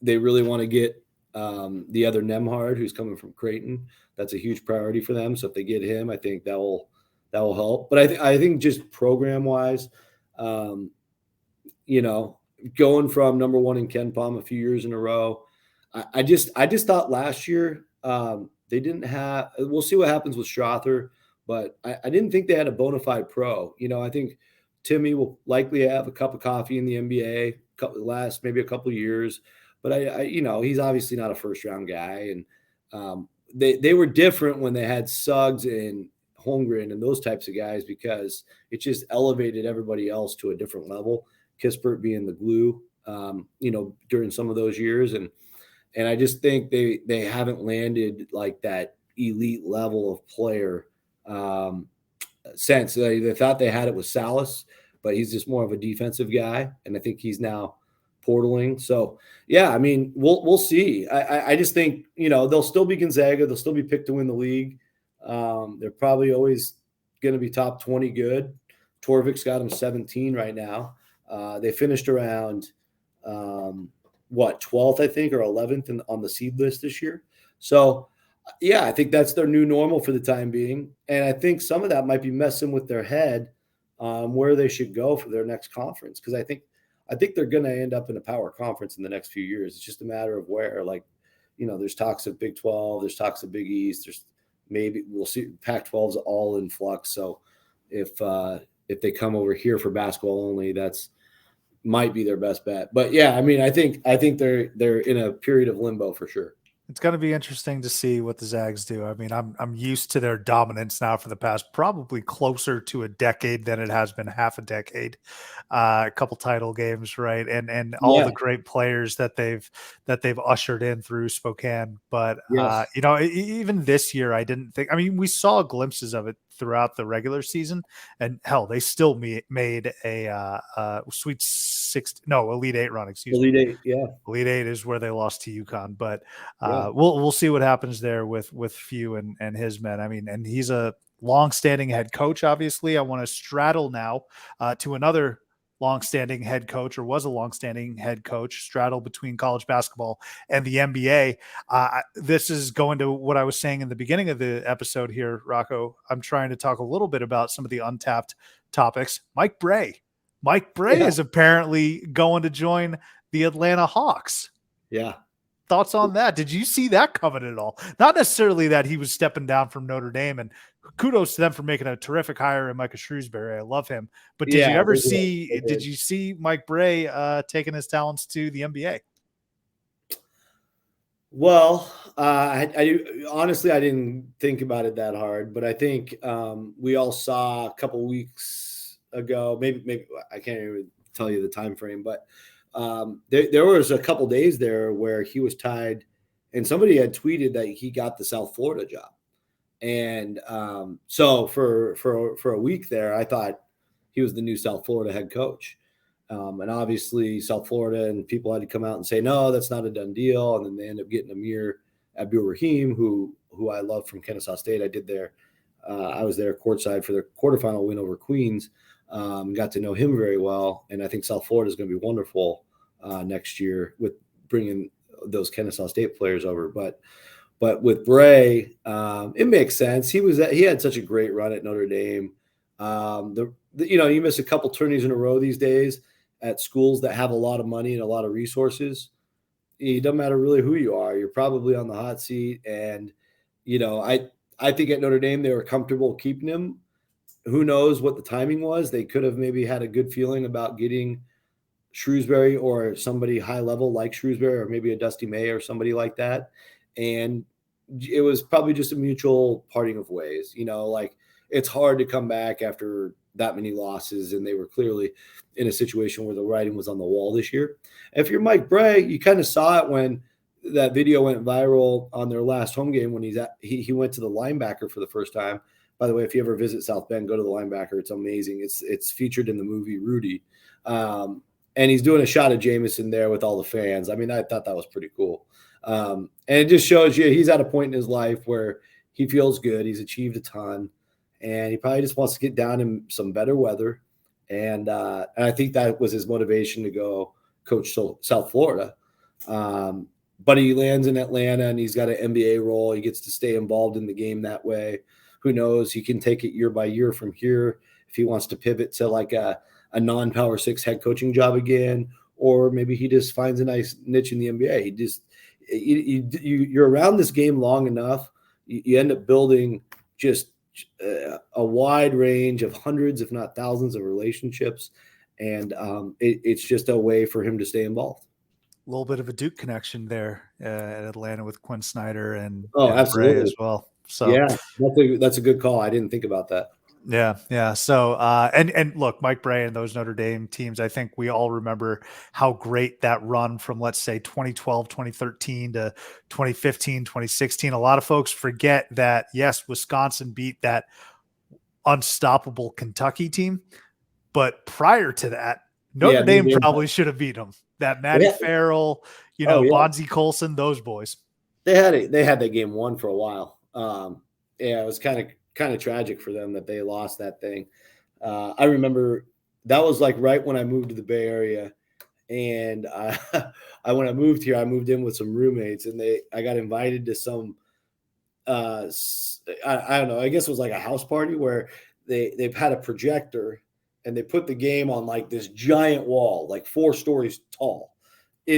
they really want to get the other Nemhard, who's coming from Creighton. That's a huge priority for them. So if they get him, I think that will help. But I think just program wise, going from number 1 in KenPom a few years in a row, I just thought last year they didn't have. We'll see what happens with Strother, but I didn't think they had a bona fide pro. I think Timmy will likely have a cup of coffee in the NBA last maybe a couple of years, but he's obviously not a first round guy, and they were different when they had Suggs and Holmgren and those types of guys because it just elevated everybody else to a different level. Kispert being the glue, during some of those years, and I just think they haven't landed like that elite level of player since. They thought they had it with Salas, but he's just more of a defensive guy, and I think he's now portaling. So yeah, I mean, we'll see. I just think they'll still be Gonzaga. They'll still be picked to win the league. They're probably always going to be top 20 good. Torvik's got them 17 right now. They finished around 12th, I think, or 11th on the seed list this year. So yeah, I think that's their new normal for the time being. And I think some of that might be messing with their head where they should go for their next conference. Because I think they're going to end up in a power conference in the next few years. It's just a matter of where. There's talks of Big 12, there's talks of Big East, there's maybe we'll see. Pac-12's all in flux. So if they come over here for basketball only, that's might be their best bet. But yeah, I mean, I think they're in a period of limbo for sure. It's going to be interesting to see what the Zags do. I mean, I'm used to their dominance now for the past probably closer to a decade than it has been half a decade. A couple title games, right, and all Yeah. the great players that they've ushered in through Spokane. But Yes. even this year, I didn't think. I mean, we saw glimpses of it throughout the regular season, and hell, they still made a Sweet Six, no, Elite Eight run. Excuse me. Elite Eight. Yeah. Elite Eight is where they lost to UConn, but Yeah. we'll see what happens there with Few and his men. I mean, and he's a long-standing head coach. Obviously, I want to straddle now to another long-standing head coach, or was a long-standing head coach, straddle between college basketball and the NBA. This is going to what I was saying in the beginning of the episode here, Rocco. I'm trying to talk a little bit about some of the untapped topics. Mike Brey. Mike Brey Yeah. is apparently going to join the Atlanta Hawks. Yeah. Thoughts on that? Did you see that coming at all? Not necessarily that he was stepping down from Notre Dame, and kudos to them for making a terrific hire in Micah Shrewsbury. I love him. But did you ever see? Did you see Mike Brey taking his talents to the NBA? Well, honestly, I didn't think about it that hard, but I think we all saw a couple weeks ago. Maybe I can't even tell you the time frame, but there was a couple days there where he was tied, and somebody had tweeted that he got the South Florida job, and so for a week there, I thought he was the new South Florida head coach. And obviously, South Florida and people had to come out and say, no, that's not a done deal. And then they end up getting Amir Abdul-Rahim, who I love from Kennesaw State. I was there courtside for the quarterfinal win over Queens. Got to know him very well. And I think South Florida is going to be wonderful next year with bringing those Kennesaw State players over. But with Brey, it makes sense. He had such a great run at Notre Dame. You miss a couple tourneys in a row these days at schools that have a lot of money and a lot of resources. It doesn't matter really who you are. You're probably on the hot seat. And, I think at Notre Dame, they were comfortable keeping him. Who knows what the timing was? They could have maybe had a good feeling about getting Shrewsbury or somebody high level like Shrewsbury, or maybe a Dusty May or somebody like that. And it was probably just a mutual parting of ways. It's hard to come back after that many losses, and they were clearly in a situation where the writing was on the wall this year. If you're Mike Brey, you kind of saw it when that video went viral on their last home game when he went to the linebacker for the first time. By the way, if you ever visit South Bend, go to the linebacker. It's amazing. It's featured in the movie Rudy. And he's doing a shot of Jameson there with all the fans. I mean, I thought that was pretty cool. And it just shows you he's at a point in his life where he feels good. He's achieved a ton. And he probably just wants to get down in some better weather. And I think that was his motivation to go coach South Florida. But he lands in Atlanta, and he's got an NBA role. He gets to stay involved in the game that way. Who knows? He can take it year by year from here if he wants to pivot to like a non-Power 6 head coaching job again, or maybe he just finds a nice niche in the NBA. You're around this game long enough, you end up building just a wide range of hundreds, if not thousands, of relationships, and it's just a way for him to stay involved. A little bit of a Duke connection there at Atlanta with Quinn Snyder and absolutely Brey as well. So yeah, that's a good call. I didn't think about that. Yeah. So, and look, Mike Brey and those Notre Dame teams, I think we all remember how great that run from, let's say, 2012, 2013 to 2015, 2016. A lot of folks forget that, yes, Wisconsin beat that unstoppable Kentucky team, but prior to that, Notre Dame probably should have beat them. That Matty Farrell, Bonzie Colson, those boys. They had that game won for a while. It was kind of tragic for them that they lost that thing. I remember that was like right when I moved to the Bay Area, and when I moved here, I moved in with some roommates, and I got invited to some I don't know, I guess it was like a house party where they've had a projector and they put the game on like this giant wall, like 4 stories tall,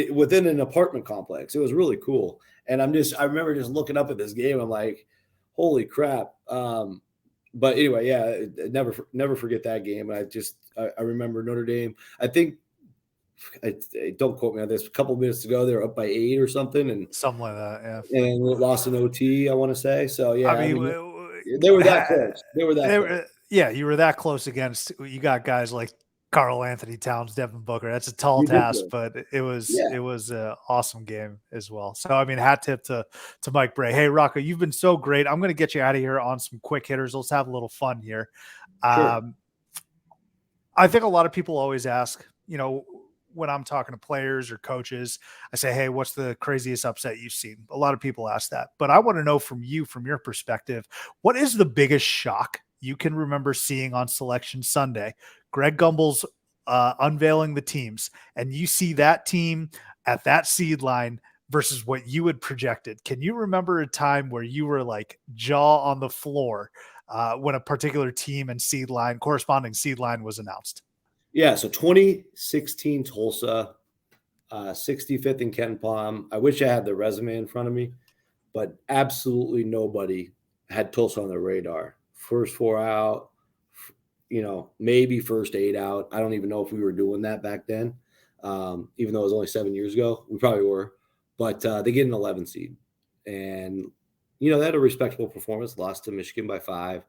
within an apartment complex. It was really cool. And I remember just looking up at this game. I'm like, holy crap. But anyway, yeah, never forget that game. I remember Notre Dame. I think don't quote me on this. A couple of minutes ago, they were up by 8 or something, and Something like that. Yeah. and lost an OT. I want to say. So yeah, I mean, they were that close. They were that close. Yeah, you were that close against. You got guys like Karl Anthony Towns, Devin Booker. That's a tall task, but it was an awesome game as well. So I mean, hat tip to Mike Bray. Hey, Rocco, you've been so great. I'm going to get you out of here on some quick hitters. Let's have a little fun here. Sure. I think a lot of people always ask, when I'm talking to players or coaches, I say, hey, what's the craziest upset you've seen? A lot of people ask that, but I want to know from you, from your perspective, what is the biggest shock you can remember seeing on Selection Sunday? Greg Gumbel's unveiling the teams, and you see that team at that seed line versus what you had projected. Can you remember a time where you were like jaw on the floor when a particular team and corresponding seed line was announced? Yeah, so 2016 Tulsa, 65th in Ken Palm. I wish I had the resume in front of me, but absolutely nobody had Tulsa on their radar. First 4 out, maybe first 8 out. I don't even know if we were doing that back then, even though it was only 7 years ago. We probably were, but they get an 11 seed. And, they had a respectable performance, lost to Michigan by 5,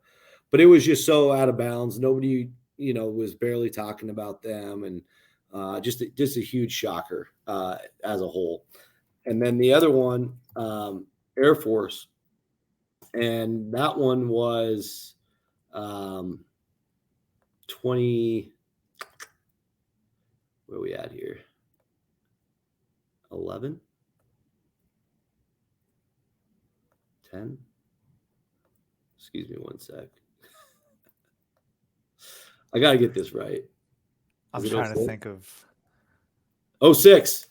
but it was just so out of bounds. Nobody was barely talking about them, and just a huge shocker as a whole. And then the other one, Air Force, and that one was 20. Where are we at here? 11, 10. Excuse me one sec. I got to get this right. I'm trying to think of 06.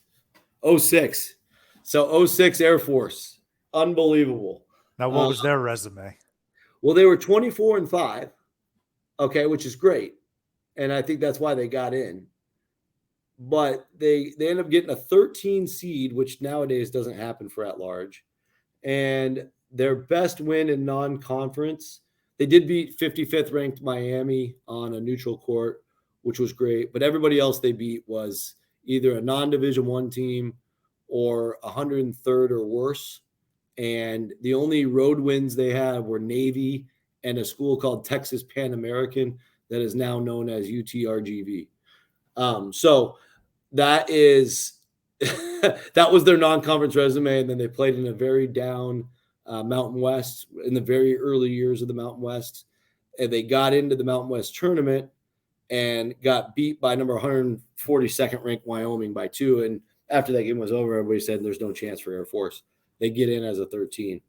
06. So 06 Air Force. Unbelievable. Now, what was their resume? Well, they were 24-5. Okay, which is great. And I think that's why they got in. But they end up getting a 13 seed, which nowadays doesn't happen for at large. And their best win in non-conference, they did beat 55th ranked Miami on a neutral court, which was great. But everybody else they beat was either a non-Division I team or 103rd or worse. And the only road wins they had were Navy and a school called Texas Pan American that is now known as UTRGV. So that is that was their non-conference resume. And then they played in a very down Mountain West in the very early years of the Mountain West. And they got into the Mountain West tournament and got beat by number 142nd ranked Wyoming by 2. And after that game was over, everybody said there's no chance for Air Force. They get in as a 13.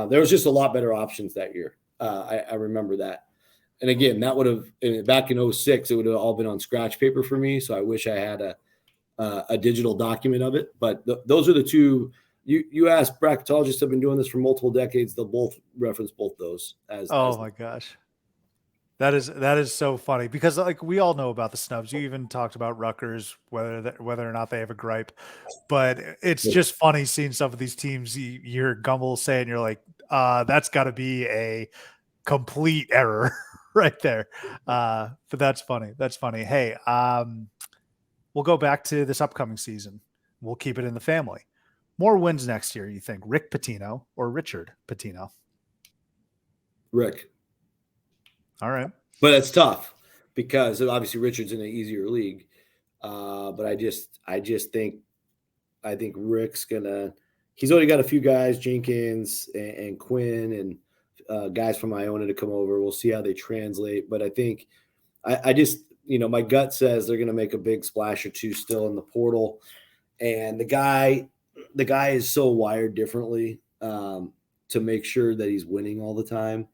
There was just a lot better options that year. I remember that. And again, that would have back in 06, it would have all been on scratch paper for me. So I wish I had a digital document of it. But those are the two. You asked, bracketologists have been doing this for multiple decades. They'll both reference both those as. My gosh. That is so funny because like we all know about the snubs. You even talked about Rutgers, whether or not they have a gripe, but it's just funny seeing some of these teams. You hear Gumbel say, and you're like, that's got to be a complete error right there. But that's funny. That's funny. Hey, we'll go back to this upcoming season. We'll keep it in the family. More wins next year, you think? Rick Pitino or Richard Pitino? Rick. All right. But it's tough because obviously Richard's in an easier league. But I just think Rick's he's already got a few guys, Jenkins and Quinn and guys from Iona to come over. We'll see how they translate. But I think I just, my gut says they're going to make a big splash or two still in the portal. And the guy is so wired differently to make sure that he's winning all the time.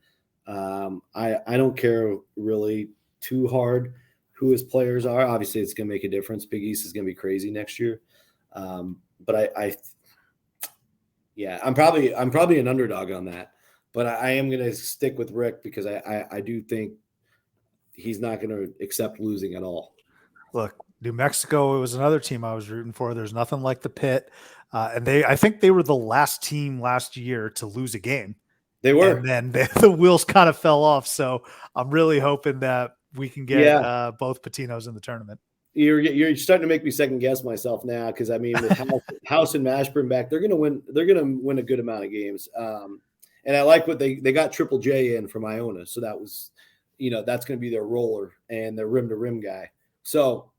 I don't care really too hard who his players are. Obviously, it's going to make a difference. Big East is going to be crazy next year. But I'm probably an underdog on that. But I am going to stick with Rick because I do think he's not going to accept losing at all. Look, New Mexico, it was another team I was rooting for. There's nothing like the Pit. And I think they were the last team last year to lose a game. They were. And then the wheels kind of fell off. So I'm really hoping that we can get both Patinos in the tournament. You're starting to make me second guess myself now, because I mean, with House and Mashburn back, they're going to win. They're going to win a good amount of games. And I like what they got Triple J in from Iona, so that was, that's going to be their roller and their rim to rim guy. So,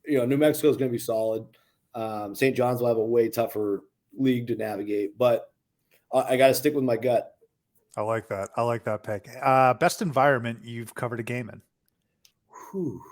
New Mexico is going to be solid. St. John's will have a way tougher league to navigate, but I got to stick with my gut. I like that. I like that pick. Best environment you've covered a game in. Whew.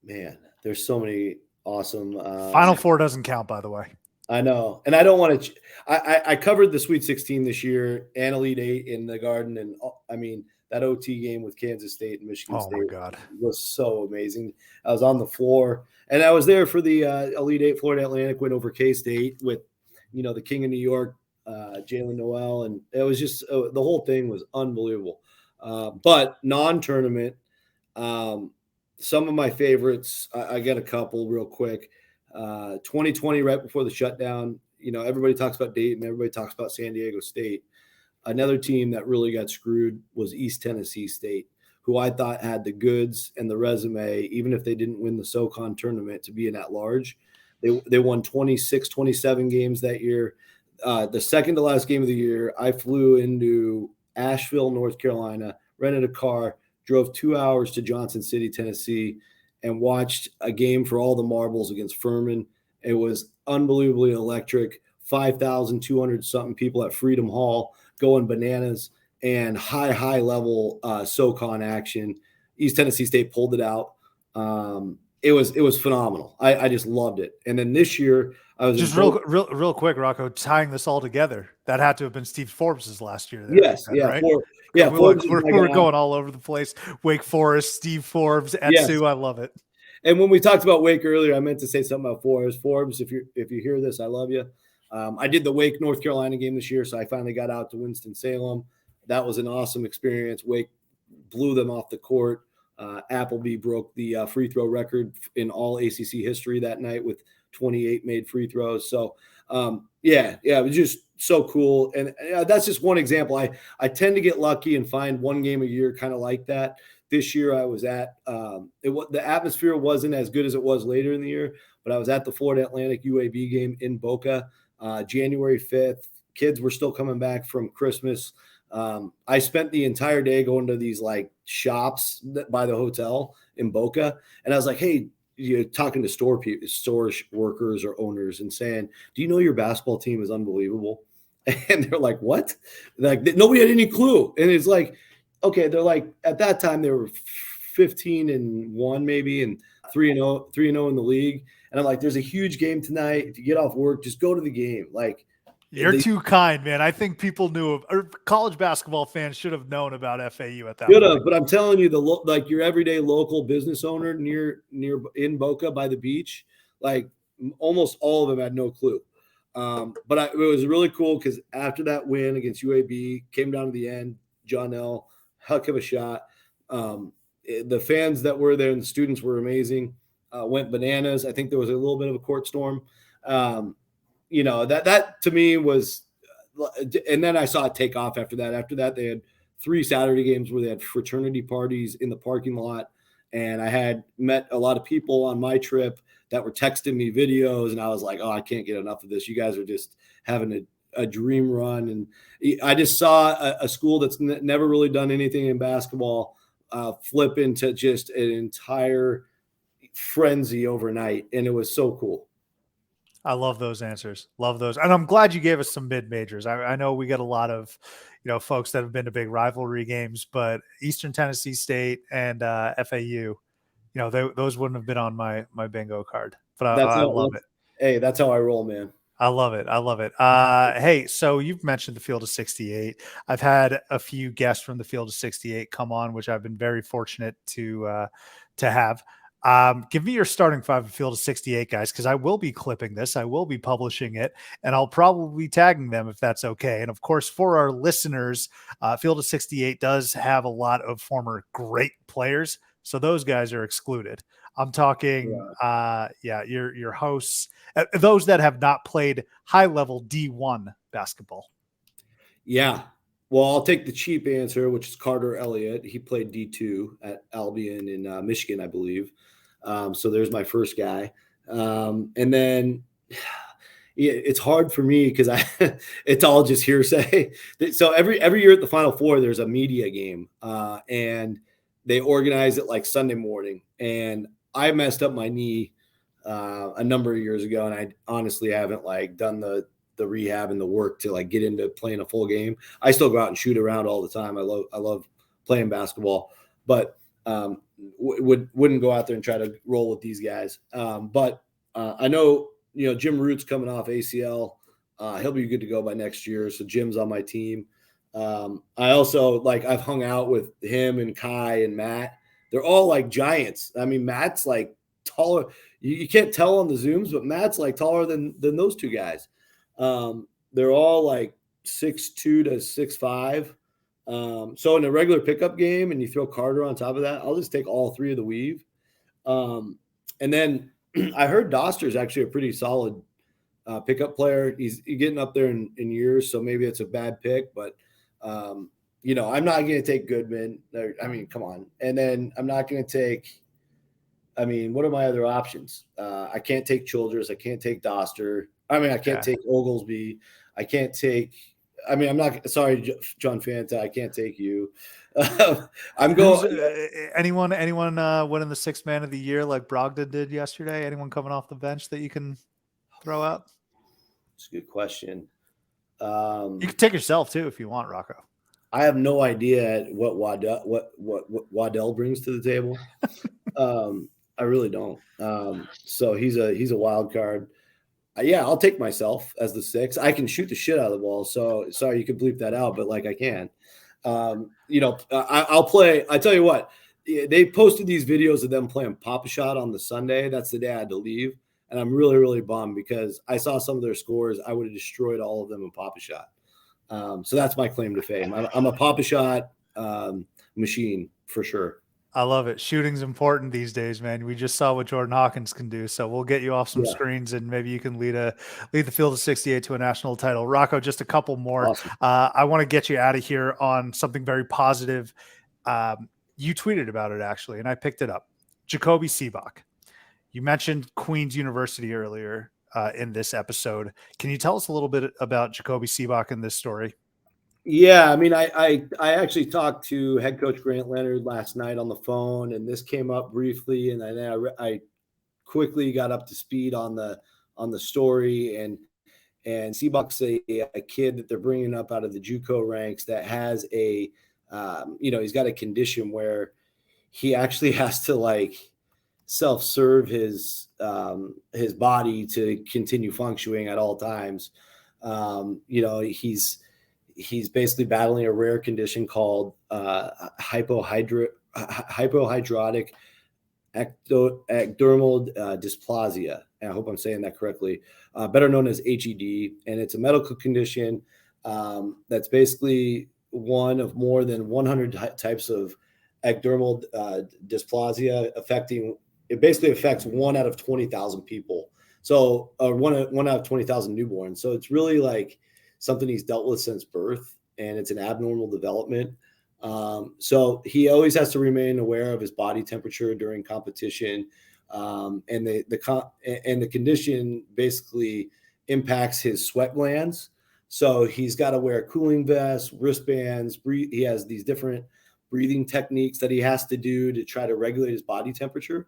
Man, there's so many awesome. Final Four doesn't count, by the way. I know, and I don't want to. I covered the Sweet 16 this year and Elite 8 in the Garden, and I mean that OT game with Kansas State and Michigan State. Oh my God, was so amazing. I was on the floor, and I was there for the Elite 8 Florida Atlantic win over K-State with, the King of New York, Jalen Noel, and it was just the whole thing was unbelievable. But non-tournament, some of my favorites, I got a couple real quick. 2020, right before the shutdown, everybody talks about Dayton, everybody talks about San Diego State. Another team that really got screwed was East Tennessee State, who I thought had the goods and the resume, even if they didn't win the SoCon tournament, to be an at-large. They won 26, 27 games that year. The second to last game of the year, I flew into Asheville, North Carolina, rented a car, drove 2 hours to Johnson City, Tennessee, and watched a game for all the marbles against Furman. It was unbelievably electric. 5,200 something people at Freedom Hall going bananas, and high level SoCon action. East Tennessee State pulled it out. It was phenomenal. I just loved it. And then this year, I was just real quick, Rocco, tying this all together. That had to have been Steve Forbes' last year. There, yes, then, yeah, right? We're going all over the place. Wake Forest, Steve Forbes, Etsu. Yes. I love it. And when we talked about Wake earlier, I meant to say something about Forbes. Forbes, if you hear this, I love you. I did the Wake North Carolina game this year, so I finally got out to Winston-Salem. That was an awesome experience. Wake blew them off the court. Appleby broke the free throw record in all ACC history that night with 28 made free throws. So, it was just so cool. And that's just one example. I tend to get lucky and find one game a year kind of like that. This year I was at the atmosphere wasn't as good as it was later in the year, but I was at the Florida Atlantic UAB game in Boca, January 5th. Kids were still coming back from Christmas. I spent the entire day going to these like shops by the hotel in Boca, and I was like, "Hey, you're talking to store workers or owners and saying, do you know your basketball team is unbelievable?" And they're like, "What?" Like nobody had any clue. And it's like, okay, they're like at that time they were 15-1 maybe and 3-0 in the league. And I'm like, "There's a huge game tonight. If you get off work, just go to the game." Like. You're too kind, man. I think people knew, or college basketball fans should have known about FAU at that point. But I'm telling you, like your everyday local business owner near in Boca by the beach, like almost all of them had no clue. But it was really cool because after that win against UAB, came down to the end. John L, heck of a shot. The fans that were there and the students were amazing. Went bananas. I think there was a little bit of a court storm. That to me was, and then I saw it take off after that. After that, they had 3 Saturday games where they had fraternity parties in the parking lot. And I had met a lot of people on my trip that were texting me videos. And I was like, "Oh, I can't get enough of this. You guys are just having a dream run." And I just saw a school that's never really done anything in basketball flip into just an entire frenzy overnight. And it was so cool. I love those answers. Love those. And I'm glad you gave us some mid-majors. I know we get a lot of, folks that have been to big rivalry games, but Eastern Tennessee State and FAU, those wouldn't have been on my bingo card, but I love it. Hey, that's how I roll, man. I love it. I love it. Hey, so you've mentioned the Field of 68. I've had a few guests from the Field of 68 come on, which I've been very fortunate to have. Give me your starting 5 of Field of 68, guys, because I will be clipping this. I will be publishing it, and I'll probably be tagging them if that's okay. And of course, for our listeners, Field of 68 does have a lot of former great players, so those guys are excluded. I'm talking, your hosts, those that have not played high-level D1 basketball. Yeah. Well, I'll take the cheap answer, which is Carter Elliott. He played D2 at Albion in Michigan, I believe. So there's my first guy. And then it's hard for me because it's all just hearsay. So every year at the Final Four, there's a media game, and they organize it like Sunday morning. And I messed up my knee a number of years ago, and I honestly haven't like done the rehab and the work to like get into playing a full game. I still go out and shoot around all the time. I love playing basketball, but wouldn't go out there and try to roll with these guys. But I know, Jim Root's coming off ACL. He'll be good to go by next year. So Jim's on my team. I also I've hung out with him and Kai and Matt. They're all like giants. I mean, Matt's like taller. You can't tell on the Zooms, but Matt's like taller than those two guys. They're all like 6'2" to 6'5". So in a regular pickup game and you throw Carter on top of that, I'll just take all three of the weave. And then I heard Doster's actually a pretty solid pickup player. He's getting up there in years, so maybe it's a bad pick, but I'm not going to take Goodman. I mean, come on. And then I'm not going to take, what are my other options? I can't take Childress. I can't take Doster. I can't take Oglesby. I can't take, I'm not sorry, John Fanta. I can't take you. I'm going. Anyone winning the sixth man of the year like Brogdon did yesterday? Anyone coming off the bench that you can throw out? It's a good question. You can take yourself too if you want, Rocco. I have no idea what Waddell brings to the table. I really don't. So he's a wild card. Yeah, I'll take myself as the 6. I can shoot the shit out of the ball. So sorry, you can bleep that out, but I can. I'll play. I tell you what, they posted these videos of them playing Pop-A-Shot on the Sunday. That's the day I had to leave. And I'm really, really bummed because I saw some of their scores. I would have destroyed all of them in Pop-A-Shot. So that's my claim to fame. I'm a Pop-A-Shot machine for sure. I love it. Shooting's important these days, man. We just saw what Jordan Hawkins can do. So we'll get you off some screens and maybe you can lead the field of 68 to a national title. Rocco, just a couple more. Awesome. I want to get you out of here on something very positive. You tweeted about it actually, and I picked it up. Jacoby Seabach. You mentioned Queen's University earlier in this episode. Can you tell us a little bit about Jacoby Seabach in this story? Yeah, I actually talked to head coach Grant Leonard last night on the phone, and this came up briefly, and I quickly got up to speed on the story. And Seabach's a kid that they're bringing up out of the JUCO ranks that has he's got a condition where he actually has to self-serve his body to continue functioning at all times. He's basically battling a rare condition called hypohidrotic ectodermal dysplasia. And I hope I'm saying that correctly, better known as HED. And it's a medical condition that's basically one of more than 100 types of ectodermal dysplasia it basically affects 1 out of 20,000 people. So 1 out of 20,000 newborns. So it's really something he's dealt with since birth, and it's an abnormal development. So he always has to remain aware of his body temperature during competition. And the condition basically impacts his sweat glands. So he's got to wear cooling vests, wristbands. He has these different breathing techniques that he has to do to try to regulate his body temperature.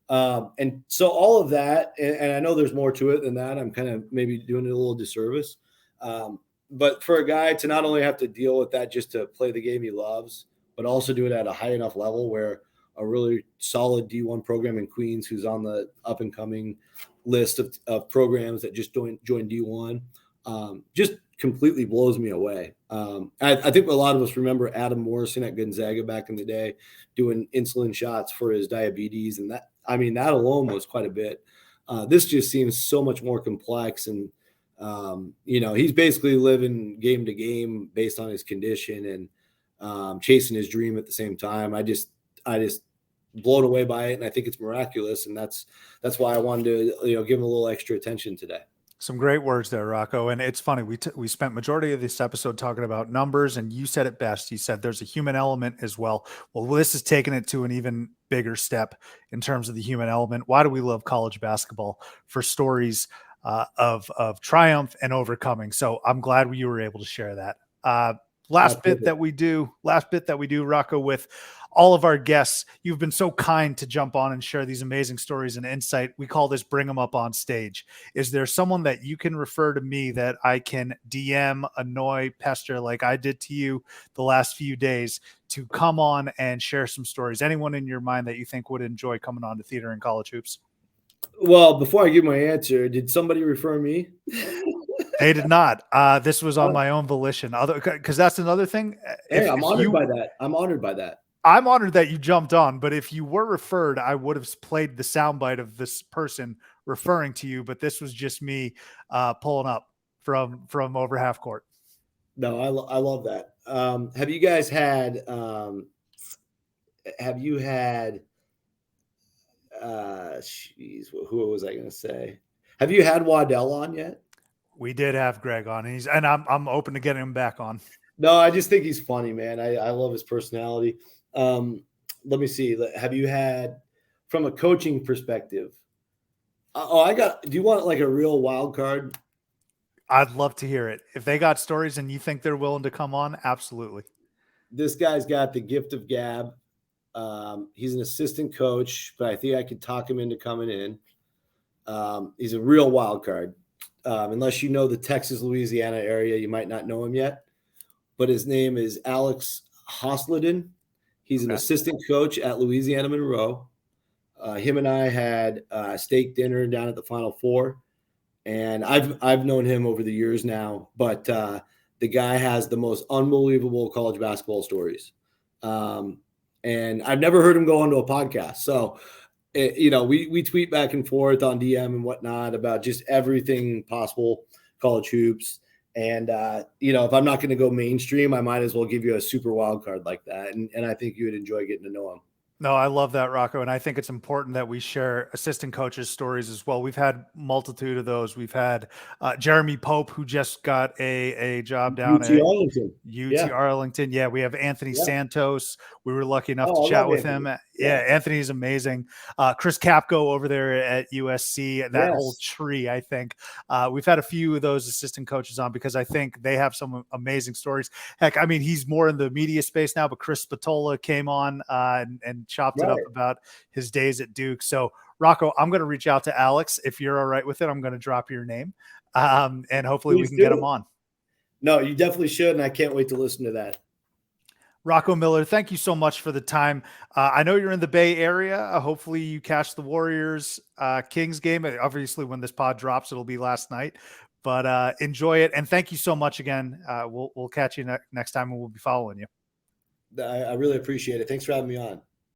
And so all of that, and I know there's more to it than that. I'm kind of maybe doing it a little disservice. But for a guy to not only have to deal with that just to play the game he loves, but also do it at a high enough level where a really solid D1 program in Queens, who's on the up and coming list of programs that just joined D1, just completely blows me away. I think a lot of us remember Adam Morrison at Gonzaga back in the day doing insulin shots for his diabetes. And that alone was quite a bit. This just seems so much more complex. And, he's basically living game to game based on his condition and chasing his dream at the same time. I just blown away by it. And I think it's miraculous. And that's why I wanted to, give him a little extra attention today. Some great words there, Rocco. And it's funny, we spent majority of this episode talking about numbers, and you said it best. You said there's a human element as well. Well, this is taking it to an even bigger step in terms of the human element. Why do we love college basketball? For stories of triumph and overcoming. So I'm glad you were able to share that. Last bit that we do, Rocco, with all of our guests. You've been so kind to jump on and share these amazing stories and insight. We call this bring them up on stage. Is there someone that you can refer to me that I can DM, annoy, pester like I did to you the last few days to come on and share some stories? Anyone in your mind that you think would enjoy coming on to Theater and College Hoops? Well, before I give my answer, did somebody refer me? They did not. This was on my own volition. Because that's another thing. Hey, I'm honored by that. I'm honored by that. I'm honored that you jumped on, but if you were referred, I would have played the soundbite of this person referring to you. But this was just me pulling up from over half court. No, I love that. Have you guys had? Have you had? Who was I going to say? Have you had Waddell on yet? We did have Greg on, and I'm open to getting him back on. No, I just think he's funny, man. I love his personality. Let me see. Have you had, from a coaching perspective? Do you want like a real wild card? I'd love to hear it. If they got stories and you think they're willing to come on, absolutely. This guy's got the gift of gab. He's an assistant coach, but I think I could talk him into coming in. He's a real wild card. Unless you know the Texas, Louisiana area, you might not know him yet. But his name is Alex Hosleden. He's an assistant coach at Louisiana Monroe. Him and I had a steak dinner down at the Final Four, and I've known him over the years now. But the guy has the most unbelievable college basketball stories, and I've never heard him go onto a podcast. So. We tweet back and forth on DM and whatnot about just everything possible college hoops. And, if I'm not going to go mainstream, I might as well give you a super wild card like that. And I think you would enjoy getting to know him. No, I love that, Rocco. And I think it's important that we share assistant coaches' stories as well. We've had multitude of those. We've had Jeremy Pope, who just got a job down at UT Arlington. Yeah, we have Anthony Santos. We were lucky enough to chat with him. Yeah, Anthony's amazing. Chris Capco over there at USC, that whole tree, I think. We've had a few of those assistant coaches on because I think they have some amazing stories. Heck, I mean, he's more in the media space now, but Chris Spatola came on and chopped it up about his days at Duke. So, Rocco, I'm going to reach out to Alex. If you're all right with it, I'm going to drop your name, and hopefully we can get him on. No, you definitely should, and I can't wait to listen to that. Rocco Miller, thank you so much for the time. I know you're in the Bay Area. Hopefully you catch the Warriors Kings game. Obviously, when this pod drops, it'll be last night. But enjoy it, and thank you so much again. We'll catch you next time, and we'll be following you. I really appreciate it. Thanks for having me on.